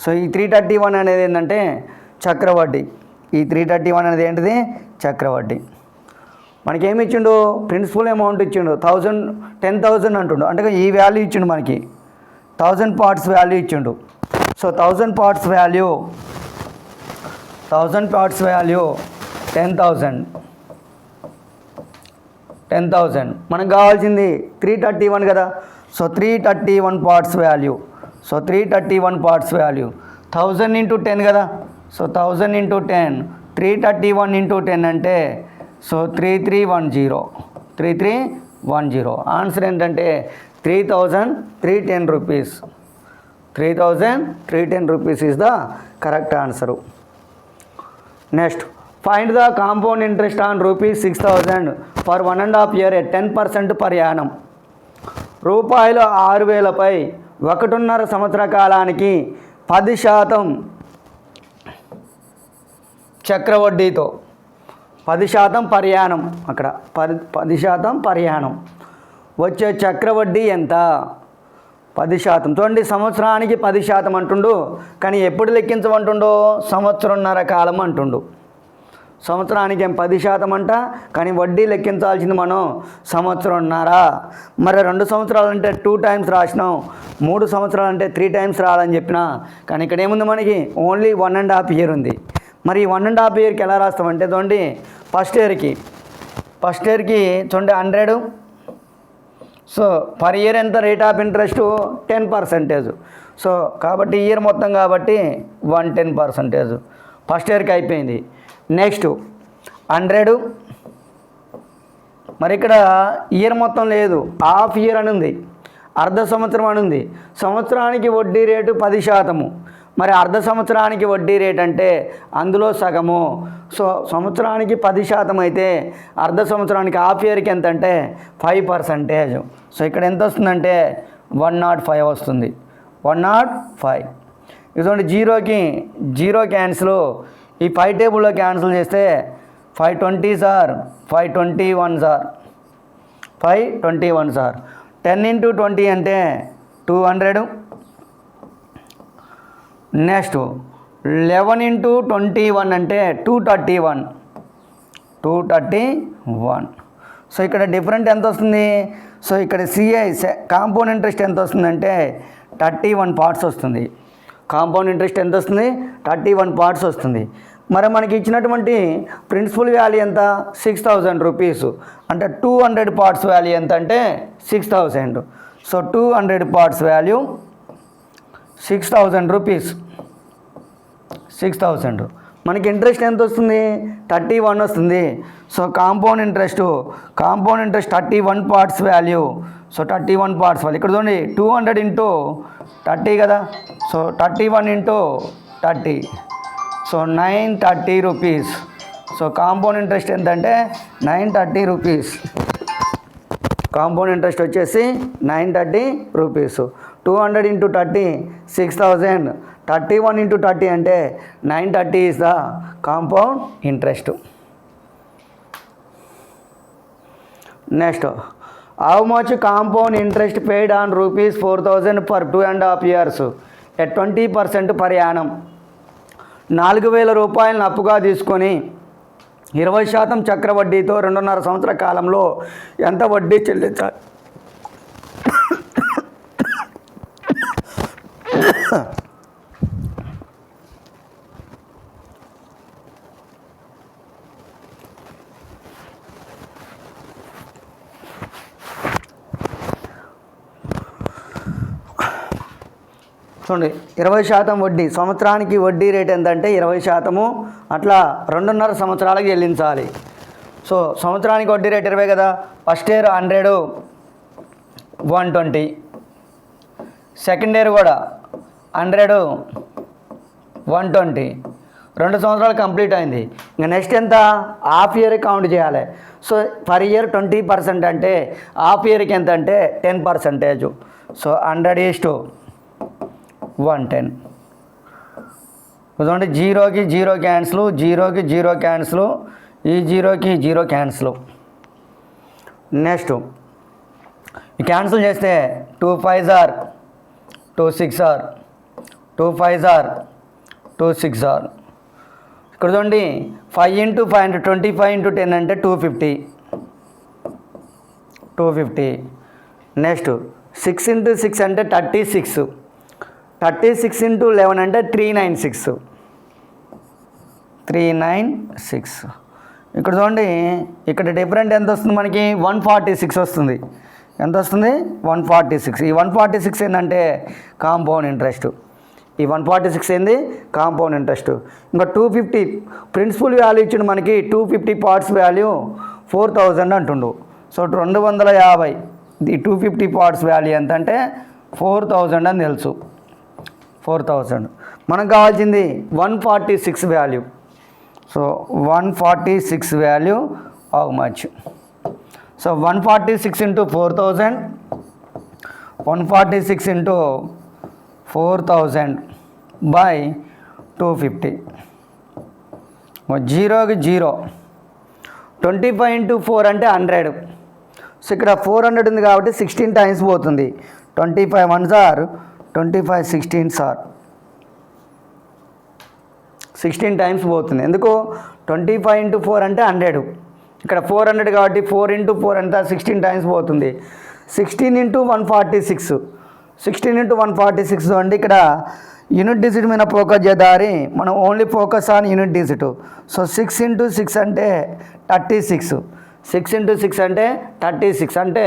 సో ఈ 331 అనేది ఏంటంటే చక్రవడ్డీ. ఈ 331 అనేది ఏంటిది? చక్రవడ్డీ. మనకేమి ఇచ్చిండు? ప్రిన్సిపల్ అమౌంట్ ఇచ్చిండు 10,000 అంటుండు. అంటే ఈ వాల్యూ ఇచ్చిండు మనకి 1000 parts వాల్యూ ఇచ్చిండు. So 1000 parts value 10,000. మనకు కావాల్సింది 331 కదా. So 331 parts value. So 331 parts value 1000 × 10 కదా. సో 1000 × 10, 331 × 10 అంటే సో 3310. ఆన్సర్ ఏంటంటే 3,310 rupees. 3,310 rupees is the correct answer. Next, find the compound interest on ₹6,000 for 1.5 year at 10% per annum. రూపాయలు 6,000పై 1.5 సంవత్సర కాలానికి 10% చక్రవడ్డీతో 10% పర్యాణం, అక్కడ 10% పర్యాణం వచ్చే చక్రవడ్డీ ఎంత? 10%. చూడండి, సంవత్సరానికి 10% అంటుండు, కానీ ఎప్పుడు లెక్కించమంటుండో సంవత్సరంన్నర కాలం అంటుండు. సంవత్సరానికి ఏం 10% అంట, కానీ వడ్డీ లెక్కించాల్సింది మనం సంవత్సరంన్నర. మరి 2 సంవత్సరాలంటే 2 times రాసినాం, 3 సంవత్సరాలంటే 3 times రాయాలని చెప్పిన, కానీ ఇక్కడ ఏముంది మనకి ఓన్లీ 1.5 year ఉంది. మరి 1.5 yearకి ఎలా రాస్తామంటే చూడండి, ఫస్ట్ ఇయర్కి చూడండి 100. సో పర్ ఇయర్ ఎంత రేట్ ఆఫ్ ఇంట్రెస్ట్? 10%. సో కాబట్టి ఇయర్ మొత్తం కాబట్టి 110%. ఫస్ట్ ఇయర్కి అయిపోయింది. నెక్స్ట్ 100. మరి ఇక్కడ ఇయర్ మొత్తం లేదు, హాఫ్ ఇయర్ అని ఉంది, అర్ధ సంవత్సరం అని ఉంది. సంవత్సరానికి వడ్డీ రేటు 10%. మరి అర్ధ సంవత్సరానికి వడ్డీ రేట్ అంటే అందులో సగము. సో సంవత్సరానికి 10% అయితే అర్ధ సంవత్సరానికి హాఫ్ ఇయర్కి ఎంత అంటే 5%. సో ఇక్కడ ఎంత వస్తుందంటే 105 వస్తుంది. 105. ఇదిగోండి, జీరో క్యాన్సిల్. ఈ 5 టేబుల్లో క్యాన్సిల్ చేస్తే 520 సార్, 521 సార్, 521 సార్. 10 into 20 అంటే 200. నెక్స్ట్ 11 into 21 అంటే 231. సో ఇక్కడ డిఫరెంట్ ఎంత వస్తుంది? సో ఇక్కడ సిఐ కాంపౌండ్ ఇంట్రెస్ట్ ఎంత వస్తుందంటే 31 parts వస్తుంది. కాంపౌండ్ ఇంట్రెస్ట్ ఎంత వస్తుంది? 31 parts వస్తుంది. మరి మనకి ఇచ్చినటువంటి ప్రిన్సిపల్ వాల్యూ ఎంత? 6,000 రూపీస్. అంటే 200 parts వాల్యూ ఎంత అంటే 6,000. So 200 parts value 6,000 rupees. 6,000. మనకి ఇంట్రెస్ట్ ఎంత వస్తుంది? 31 వస్తుంది. So compound interest 31 parts value. So 31 parts value ఇక్కడ చూడండి, 200 into 30 కదా. So 31 into 30. So 930 rupees. So compound interest ఎంత అంటే 930 రూపీస్. కాంపౌండ్ ఇంట్రెస్ట్ వచ్చేసి 930 రూపీస్. 200 into 30 6,000. 31 into 30 అంటే 930 is the compound interest. Next, how much compound interest paid on ₹4,000 for 2.5 years at 20% per annum? 4,000 రూపాయలను అప్పుగా తీసుకొని 20% చక్రవడ్డీతో 2.5 సంవత్సర కాలంలో ఎంత వడ్డీ చెల్లించాలి? చూడండి, 20% వడ్డీ. సంవత్సరానికి వడ్డీ రేట్ ఎంతంటే 20%. అట్లా 2.5 సంవత్సరాలకు చెల్లించాలి. సో సంవత్సరానికి వడ్డీ రేట్ 20 కదా. First year 100, 120. సెకండ్ ఇయర్ కూడా 100, 120. 2 సంవత్సరాలు కంప్లీట్ అయింది. ఇంకా నెక్స్ట్ ఎంత? హాఫ్ ఇయర్ కౌంట్ చేయాలి. సో పర్ ఇయర్ 20% అంటే హాఫ్ ఇయర్కి ఎంత అంటే 10%. సో 100:110. చూడండి, 0కి 0 క్యాన్సిల్, 0కి 0 క్యాన్సిల్, ఈ 0కి 0 క్యాన్సిల్. నెక్స్ట్ ఈ క్యాన్సిల్ చేస్తే 2 5s are 2 6s are 2 5s are 2 6s are. ఇక్కడ చూడండి, 5 into 5 అంటే 25 into 10 అంటే 250. నెక్స్ట్ 6 into 6 అంటే 36. 36 into 11 అంటే 396. ఇక్కడ చూడండి, ఇక్కడ డిఫరెంట్ ఎంత వస్తుంది మనకి? 146 వస్తుంది. ఎంత వస్తుంది? 146. ఈ 146 ఏంటంటే కాంపౌండ్ ఇంట్రెస్ట్. ఈ 146 ఏంది? Compound interest. ఇంకా 250 ప్రిన్సిపల్ వాల్యూ ఇచ్చిండు మనకి. 250 parts వాల్యూ 4,000 అంటుండు. సో 250. ఈ 250 parts వాల్యూ ఎంత అంటే 4,000 అని తెలుసు. 4,000. మనకు కావాల్సింది 146 value. So 146 value how much? So 146 into 4000, 146 into 4000 by 250. 0కి 0. 25 into 4 అంటే 100. సో ఇక్కడ 400 ఉంది కాబట్టి 16 టైమ్స్ పోతుంది. 25 1s are 25, 16s are 16 times పోతుంది. ఎందుకు? 25 into 4 అంటే 100. ఇక్కడ 400 కాబట్టి 4 into 4 అంతా 16 టైమ్స్ పోతుంది. 16 into 146, 16 into 146 అండి. ఇక్కడ యూనిట్ డిజిట్ మీద ఫోకస్ చేద్దారి, మనం only focus on unit digit. So 6 into 6 అంటే 36, 6 into 6 అంటే 36, అంటే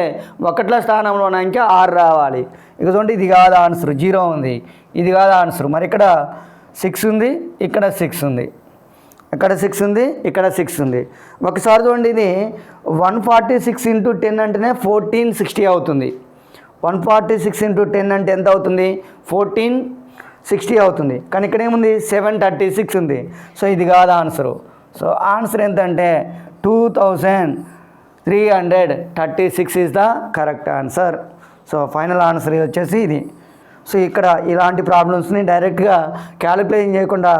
ఒకట్ల స్థానంలో ఇంకా 6 రావాలి. ఇక చూడండి, ఇది కాదు ఆన్సర్, 0 ఉంది, ఇది కాదు ఆన్సర్. మరి ఇక్కడ 6 ఉంది, ఇక్కడ 6 ఉంది, ఇక్కడ 6 ఉంది, ఇక్కడ 6 ఉంది. ఒకసారి చూడండి, ఇది 146 into 10 అంటేనే 1460 అవుతుంది. 146 into 10 అంటే ఎంత అవుతుంది? 1460 అవుతుంది. కానీ ఇక్కడ ఏముంది? 736 ఉంది. సో ఇది కాదు ఆన్సరు. సో ఆన్సర్ ఎంతంటే 2336 is the correct answer. So final answer వచ్చేసి ఇది. సో ఇక్కడ ఇలాంటి ప్రాబ్లమ్స్ని డైరెక్ట్గా క్యాలిక్యులేషన్ చేయకుండా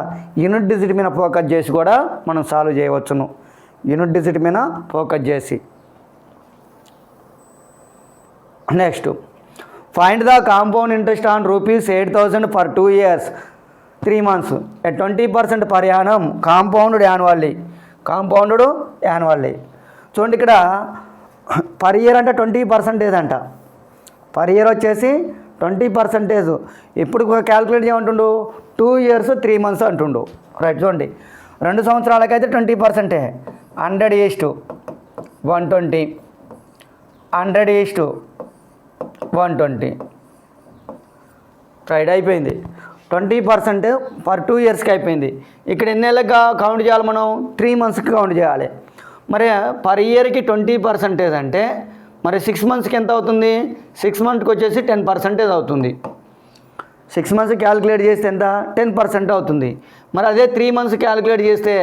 యూనిట్ డిజిట్ మీద ఫోకస్ చేసి కూడా మనం సాల్వ్ చేయవచ్చును. యూనిట్ డిజిట్ మీద ఫోకస్ చేసి. Next, find the compound interest on ₹8,000 for 2 years 3 months at 20% per annum compound annually. చూడండి, ఇక్కడ పర్ ఇయర్ అంటే 20% అంట. పర్ ఇయర్ వచ్చేసి 20%. ఇప్పుడు క్యాలిక్యులేట్ చేయమంటుండు 2 years 3 months అంటుండు. రైట్, చూడండి, 2 సంవత్సరాలకైతే 20%, 100:120, 100:120. రైట్, అయిపోయింది. 20% ఫర్ 2 yearsకి అయిపోయింది. ఇక్కడ ఎన్ని నెలలుగా కౌంట్ చేయాలి? మనం 3 monthsకి కౌంట్ చేయాలి. మరి పర్ ఇయర్కి 20% అంటే మరి 6 monthsకి ఎంత అవుతుంది? 6 monthsకి వచ్చేసి 10% అవుతుంది. 6 months క్యాలిక్యులేట్ చేస్తే ఎంత? 10% అవుతుంది. మరి అదే 3 months క్యాలిక్యులేట్ చేస్తే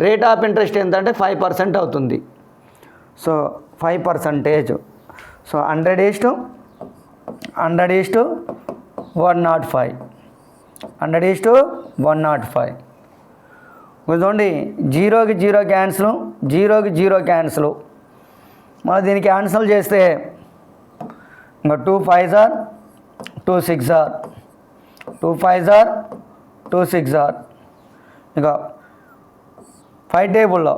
రేట్ ఆఫ్ ఇంట్రెస్ట్ ఎంత అంటే 5% అవుతుంది. సో 5%. సో 100:105, 100:105. చూడండి, 0కి 0 క్యాన్సిల్, 0కి 0 క్యాన్సిల్. మనం దీనికి క్యాన్సిల్ చేస్తే ఇంకా 2 5s are 2 6s are 2 5s are 2 6s are. ఇక 5 టేబుల్లో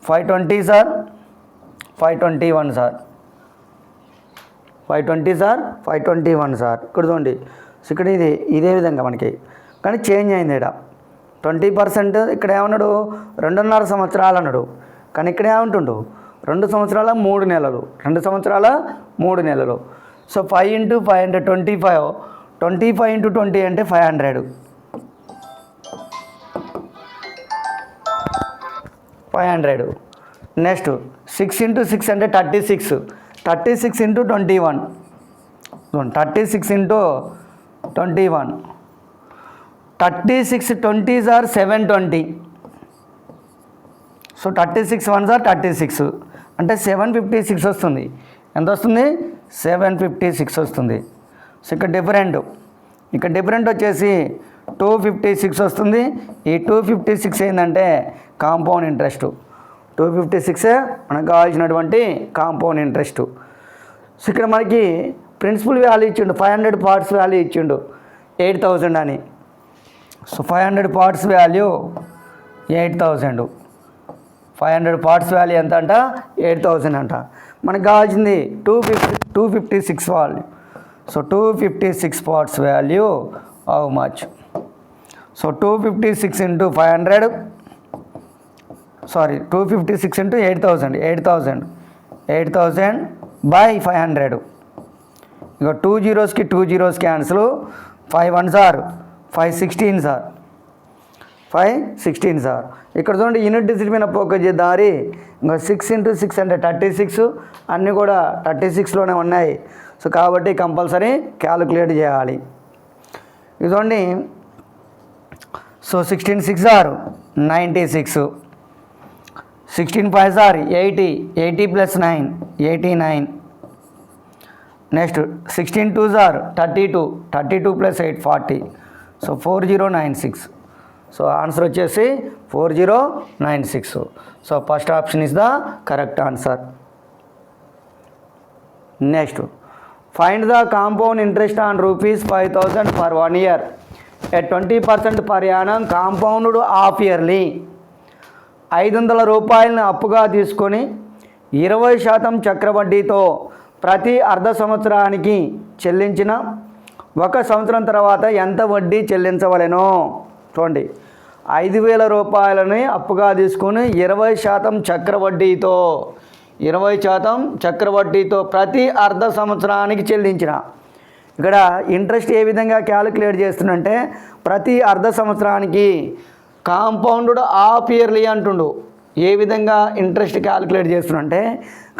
5 20s are 5 21s are 5 20s are 5 21s are. ఇక్కడ చూడండి, ఇక్కడ ఇదే విధంగా మనకి, కానీ చేంజ్ అయింది. ఇక్కడ 20% ఇక్కడ ఏమన్నాడు? 2.5 సంవత్సరాలు అన్నాడు. కానీ ఇక్కడ ఏమంటుండు? 2 సంవత్సరాల 3 నెలలు, 2 సంవత్సరాల 3 నెలలు. సో 5 into 5 అంటే 25, 25 into 20 అంటే 500. 500. నెక్స్ట్ 6 into 6 అంటే 36, 36 into 21, 36 into 21, 36 20s are 720. So 36 1s are 36 అంటే 756 వస్తుంది. ఎంత వస్తుంది? 756 వస్తుంది. సో ఇక్కడ డిఫరెంట్ వచ్చేసి 256 వస్తుంది. ఈ 256 ఏంటంటే కాంపౌండ్ ఇంట్రెస్ట్. 256 మనకు కావాల్సినటువంటి కాంపౌండ్ ఇంట్రెస్ట్. సో ఇక్కడ మనకి ప్రిన్సిపల్ వాల్యూ ఇచ్చిండు, 500 parts వాల్యూ ఇచ్చిండు 8,000 అని. So 500 parts value 8,000, 500 parts value ఎంత అంట? 8,000 అంట. మనకు కావాల్సింది 256 value. So 256 parts value how much? So 256 into 500, sorry 256 into 8,000, 8,000 by 500. ఇక 2 zeros కి 2 zeros cancel, 5 1s are 5 16s are 5 16s are. ఇక్కడ చూడండి, యూనిట్ డిజిట్ మీద ఫోకస్ చేద్దారి. ఇంకా 6 into 6 అంటే 36, అన్నీ కూడా 36లోనే ఉన్నాయి. సో కాబట్టి కంపల్సరీ క్యాలిక్యులేట్ చేయాలి. ఇది చూడండి, so 16 6 are 96, 16 5s are 80, 80 plus 9, 89. Next 16 2s are 32, 32 plus 8, 40. So 4096. So answer వచ్చేసి 4096. So first option is the correct answer. Next, find the compound interest on rupees 5000 for 1 year at 20% per annum compounded half yearly. 500 రూపాయలను అప్పుగా తీసుకొని 20% చక్రవడ్డీతో ప్రతి అర్ధ సంవత్సరానికి చెల్లించిన 1 సంవత్సరం తర్వాత ఎంత వడ్డీ చెల్లించవలెనో చూడండి. 5000 రూపాయలని అప్పుగా తీసుకొని 20% చక్రవడ్డీతో 20% చక్రవడ్డీతో ప్రతి అర్ధ సంవత్సరానికి చెల్లించిన. ఇక్కడ ఇంట్రెస్ట్ ఏ విధంగా క్యాలిక్యులేట్ చేస్తుందంటే ప్రతి అర్ధ సంవత్సరానికి కాంపౌండ్ హాఫ్ ఇయర్లీ అంటుండు. ఏ విధంగా ఇంట్రెస్ట్ క్యాలిక్యులేట్ చేస్తుండే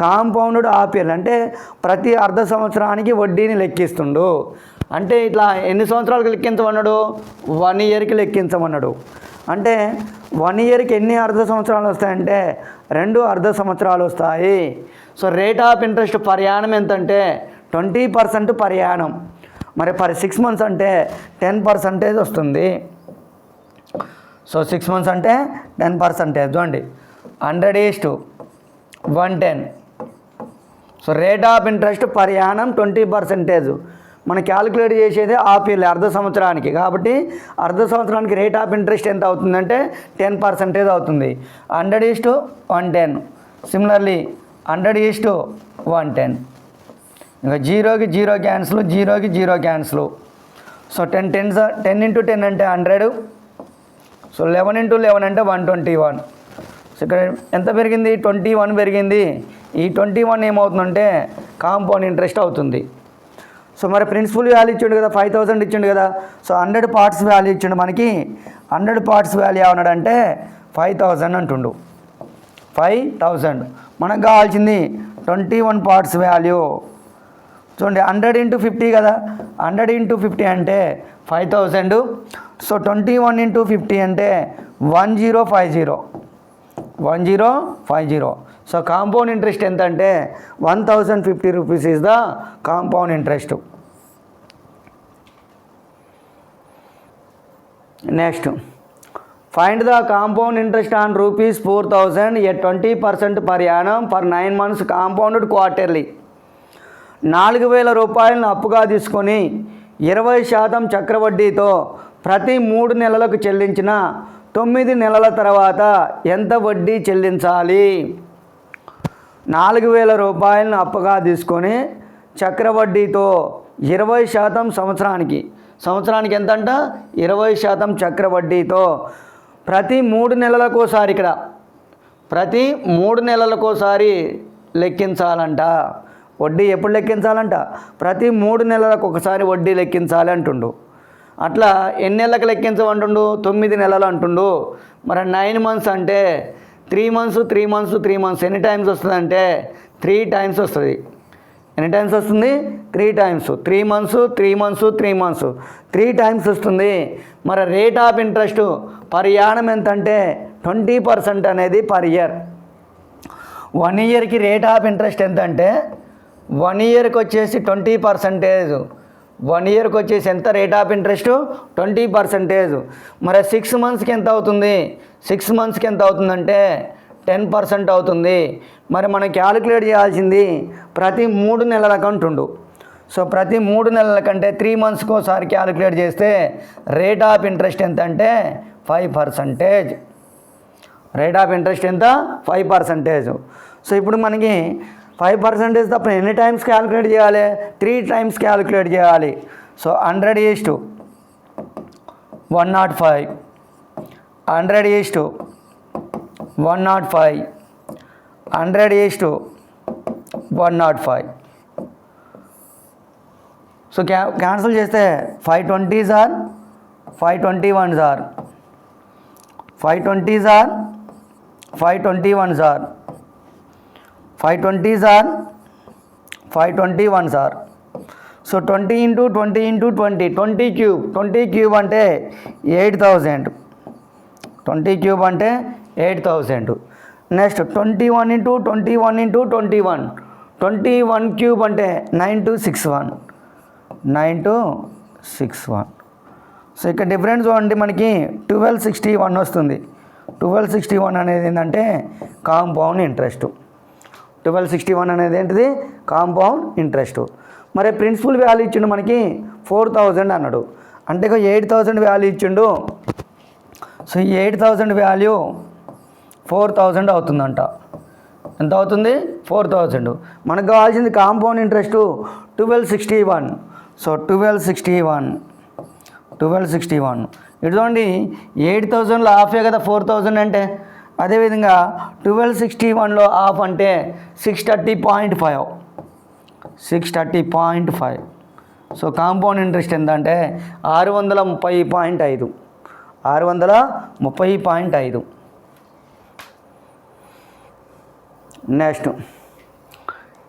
కాంపౌండ్ హాఫ్ ఇయర్లీ అంటే ప్రతి అర్ధ సంవత్సరానికి వడ్డీని లెక్కిస్తుండు. అంటే ఇట్లా ఎన్ని సంవత్సరాలకు లెక్కించమన్నాడు? 1 ఇయర్కి లెక్కించమన్నాడు. అంటే 1 ఇయర్కి ఎన్ని అర్ధ సంవత్సరాలు వస్తాయంటే 2 అర్ధ సంవత్సరాలు వస్తాయి. So rate of interest per annum ఎంతంటే 20% పర్ యానం. మరి పర్ 6 మంత్స్ అంటే 10% వస్తుంది. సో 6 మంత్స్ అంటే 10% చూడండి. 100:110. So rate of interest per annum 20%. మనం క్యాలిక్యులేట్ చేసేది హాఫ్ ఇయర్లీ అర్ధ సంవత్సరానికి. కాబట్టి అర్ధ సంవత్సరానికి రేట్ ఆఫ్ ఇంట్రెస్ట్ ఎంత అవుతుందంటే 10% అవుతుంది. 100:110. సిమిలర్లీ 100:110. ఇంకా 0కి 0 క్యాన్సిల్, 0కి 0 క్యాన్సిల్. సో 10 × 10 అంటే 100. సో 11 × 11 అంటే 121. సో ఇక్కడ ఎంత పెరిగింది? 21 పెరిగింది. ఈ 21 ఏమవుతుందంటే కాంపౌండ్ ఇంట్రెస్ట్ అవుతుంది. సో మరి ప్రిన్సిపల్ వాల్యూ ఇచ్చిండు కదా, 5000 ఇచ్చిండు కదా. సో 100 పార్ట్స్ వాల్యూ ఇచ్చిండు మనకి. 100 పార్ట్స్ వాల్యూ ఏమన్నాడంటే 5000 అంటుండు. 5000 మనకు కావాల్సింది 21 పార్ట్స్ వాల్యూ. చూడండి 100 × 50 కదా. 100 × 50 అంటే 5000. సో 21 × 50 అంటే 1050. 1050. సో కాంపౌండ్ ఇంట్రెస్ట్ ఎంత అంటే 1050 rupees is the compound interest. Next, find the compound interest on rupees 4000 at 20% per annum for 9 months compounded quarterly. 4000 రూపాయలను అప్పుగా తీసుకొని 20% చక్రవడ్డీతో ప్రతి 3 నెలలకు చెల్లించిన 9 నెలల తర్వాత ఎంత వడ్డీ చెల్లించాలి? 4000 రూపాయలను అప్పుగా తీసుకొని చక్రవడ్డీతో 20% సంవత్సరానికి ఎంత అంట? 20% చక్రవడ్డీతో ప్రతి 3 నెలలకోసారి, ఇక్కడ ప్రతి 3 నెలలకోసారి లెక్కించాలంట. వడ్డీ ఎప్పుడు లెక్కించాలంట? ప్రతి 3 నెలలకు ఒకసారి వడ్డీ లెక్కించాలి అంటుండు. అట్లా ఎన్ని నెలలకు లెక్కించమంటుండు? 9 నెలలు అంటుండు. మరి 9 మంత్స్ అంటే 3 మంత్స్ 3 మంత్స్ 3 మంత్స్ ఎన్ని టైమ్స్ వస్తుందంటే 3 టైమ్స్ వస్తుంది. ఎన్ని టైమ్స్ వస్తుంది? 3 times. 3 months 3 months 3 months 3 times వస్తుంది. మరి rate of interest per annum ఎంత అంటే 20% అనేది పర్ ఇయర్. 1 ఇయర్కి రేట్ ఆఫ్ ఇంట్రెస్ట్ ఎంత అంటే 1 ఇయర్కి వచ్చేసి 20%. 1 ఇయర్కి వచ్చేసి ఎంత రేట్ ఆఫ్ ఇంట్రెస్ట్? 20%. మరి 6 మంత్స్కి ఎంత అవుతుంది? 6 మంత్స్కి ఎంత అవుతుందంటే 10% అవుతుంది. మరి మనం క్యాలిక్యులేట్ చేయాల్సింది ప్రతి 3 నెలలకు అంటుండు. సో ప్రతి 3 నెలల కంటే 3 మంత్స్కి ఒకసారి క్యాలిక్యులేట్ చేస్తే రేట్ ఆఫ్ ఇంట్రెస్ట్ ఎంత అంటే 5%. రేట్ ఆఫ్ ఇంట్రెస్ట్ ఎంత? 5%. సో ఇప్పుడు మనకి 5% తప్ప ఎన్ని టైమ్స్ క్యాలిక్యులేట్ చేయాలి? 3 టైమ్స్ క్యాలిక్యులేట్ చేయాలి. సో 100:105. 100:105. 100:105. సో క్యాన్సిల్ చేస్తే 520s are 521s are 520s are 521s are 520s are 521s are. So 20 × 20 × 20 20 cube. 20 cube అంటే 8000. 20 క్యూబ్ అంటే 8000. నెక్స్ట్ 21 ఇంటూ 21 ఇంటూ 21, 21 క్యూబ్ అంటే 9261, 9261. సో ఇక్కడ డిఫరెన్స్ చూడండి మనకి 1261 వస్తుంది. 1261 అనేది ఏంటంటే కాంపౌండ్ ఇంట్రెస్ట్. 1261 అనేది ఏంటిది? Compound interest. మరి ప్రిన్సిపల్ వాల్యూ ఇచ్చిండు మనకి 4000 అన్నాడు, అంటే ఇక 8000 వాల్యూ ఇచ్చిండు. సో ఈ 8000 వాల్యూ 4000 అవుతుందంట. ఎంత అవుతుంది? 4000. మనకు కావాల్సింది కాంపౌండ్ ఇంట్రెస్ట్ 1261. సో 1261 ఇటు చూడండి, 8000లో హాఫే కదా 4000 అంటే. అదేవిధంగా 1261లో హాఫ్ అంటే 630.5, 630.5. సో కాంపౌండ్ ఇంట్రెస్ట్ ఎంత అంటే 630.5, 630.5. Next,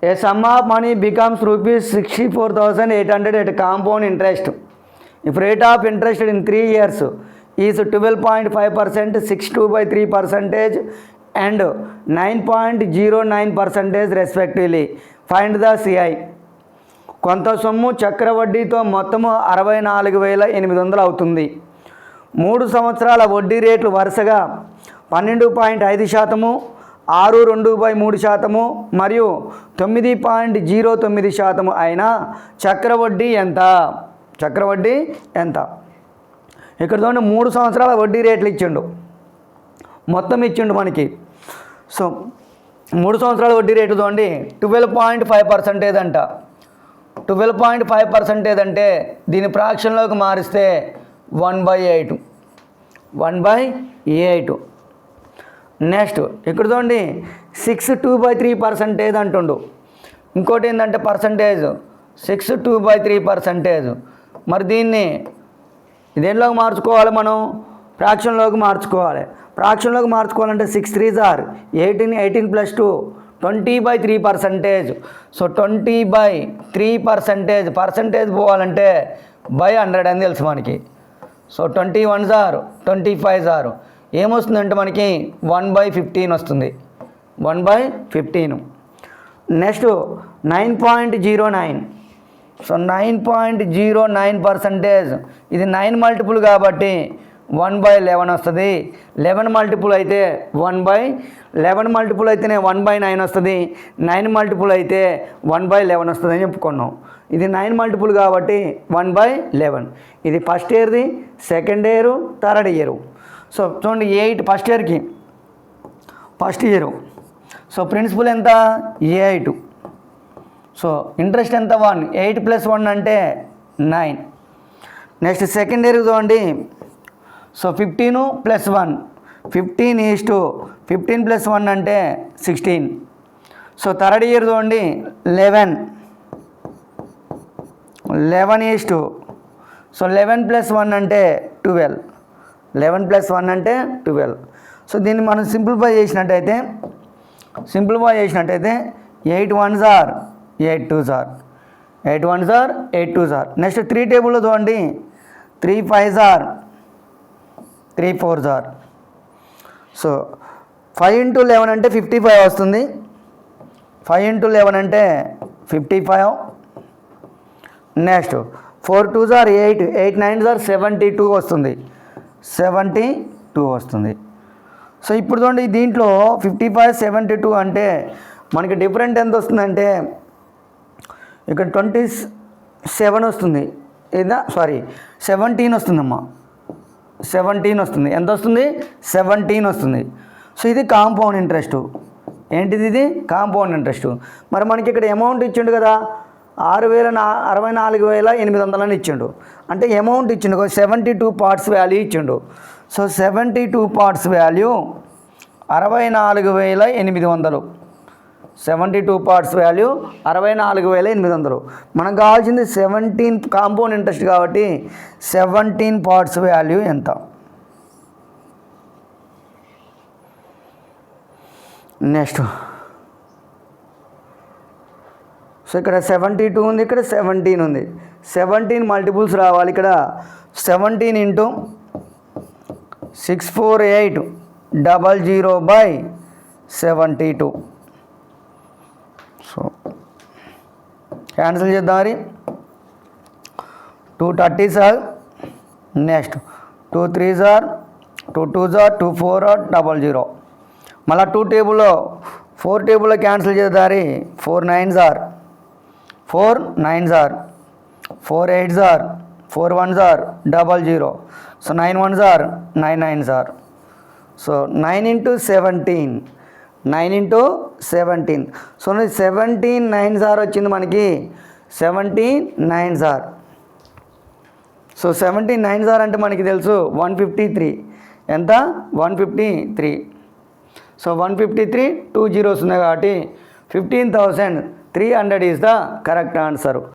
A some of money becomes ₹64,800 at compound interest. If rate of interest in 3 years is 12.5%, 62/3% and 9.09% respectively, find the CI. కొంత సొమ్ము చక్రవడ్డీతో మొత్తము 64,800 అవుతుంది. 3 సంవత్సరాల వడ్డీ రేట్లు వరుసగా 12.5%, 6.2/3% మరియు 9.09% అయినా చక్రవడ్డీ ఎంత? చక్రవడ్డీ ఎంత? ఇక్కడ చూడండి, 3 సంవత్సరాల వడ్డీ రేట్లు ఇచ్చిండు, మొత్తం ఇచ్చిండు మనకి. సో 3 సంవత్సరాల వడ్డీ రేట్లు చూడండి 12.5% అంట. 12.5% అంటే దీని ఫ్రాక్షన్లోకి మారిస్తే 1/8, 1/8. నెక్స్ట్ ఇక్కడ చూడండి 62/3% అంటుండు. ఇంకోటి ఏంటంటే పర్సంటేజ్ 62/3%. మరి దీన్ని దేనిలోకి మార్చుకోవాలి? మనం ఫ్రాక్షన్లోకి మార్చుకోవాలి. ఫ్రాక్షన్లోకి మార్చుకోవాలంటే 6 3s are 18, 18 + 2 20/3%. సో 20/3%, పర్సంటేజ్ పోవాలంటే బై 100 అని తెలుసు మనకి. So 21s are 25s are ఏమొస్తుందంటే మనకి 1/15 వస్తుంది, 1/15. నెక్స్ట్ 9.09. సో 9.09%, ఇది 9 మల్టిపుల్ కాబట్టి 1/11 వస్తుంది. 11 మల్టిపుల్ అయితే 11 మల్టిపుల్ అయితేనే 1/9 వస్తుంది. 9 మల్టిపుల్ అయితే 1/11 వస్తుంది అని చెప్పుకున్నాం. ఇది 9 మల్టిపుల్ కాబట్టి 1/11. ఇది ఫస్ట్ ఇయర్ది, second year, third year. So చూడండి 8 ఫస్ట్ ఇయర్కి, ఫస్ట్ ఇయర్. సో ప్రిన్సిపల్ ఎంత? 8. సో ఇంట్రెస్ట్ ఎంత? 1. 8 + 1 అంటే 9. నెక్స్ట్ సెకండ్ ఇయర్ చూడండి. సో 15 + 1, 15 + 1 అంటే 16. సో థర్డ్ ఇయర్ చూడండి 11 సో 11 + 1 అంటే 12, 11 + 1 అంటే 12. సో దీన్ని మనం సింప్లిఫై చేసినట్టయితే 8 1s are 8 2s are 8 1s are 8 2s are. Next 3 టేబుల్లో చూడండి 3 5s are 3 4s are. So 5 × 11 అంటే 55 వస్తుంది. 5 × 11 అంటే 55. Next 4 2s are 8, 8 9s are 72 వస్తుంది, 72 వస్తుంది. సో ఇప్పుడు చూడండి దీంట్లో 55 72 అంటే మనకి డిఫరెంట్ ఎంత వస్తుందంటే ఇక్కడ 27 వస్తుంది. ఏదా 17 వస్తుందమ్మా, 17 వస్తుంది. ఎంత వస్తుంది? 17 వస్తుంది. సో ఇది కాంపౌండ్ ఇంట్రెస్ట్. ఏంటిది? ఇది కాంపౌండ్ ఇంట్రెస్ట్. మరి మనకి ఇక్కడ అమౌంట్ ఇచ్చిండు కదా, 64,800 అని ఇచ్చిండు. అంటే అమౌంట్ ఇచ్చిండు 72 పార్ట్స్ వాల్యూ ఇచ్చిండు. So 72 parts value 64,800. 72 parts value 64,800. మనకు కావాల్సింది 17 కాంపౌండ్ ఇంట్రెస్ట్ కాబట్టి 17 పార్ట్స్ వాల్యూ ఎంత? నెక్స్ట్ సో ఇక్కడ 72 ఉంది, ఇక్కడ 17 ఉంది. 17 మల్టిపుల్స్ రావాలి. ఇక్కడ 17 × 64800/, 72. సో క్యాన్సిల్ చేద్దాం మరి. 2 30s are next 2 3s are 2 2s are 2 4 are 00. మళ్ళీ 2 టేబుల్లో 4 టేబుల్లో cancel చేద్దారి. 4 9s are 4 9s are 4 8s are 4 1s are 00. So 9 1s are 9 9s are. So 9 into 17, 9 into 17. So 17 9s are వచ్చింది మనకి 17 9s are. So 17 9s are అంటే మనకి తెలుసు 153. ఎంత? 153. So 153 2 zeros ఉన్నాయి కాబట్టి 15,300 ఈజ్ ద కరెక్ట్ ఆన్సర్.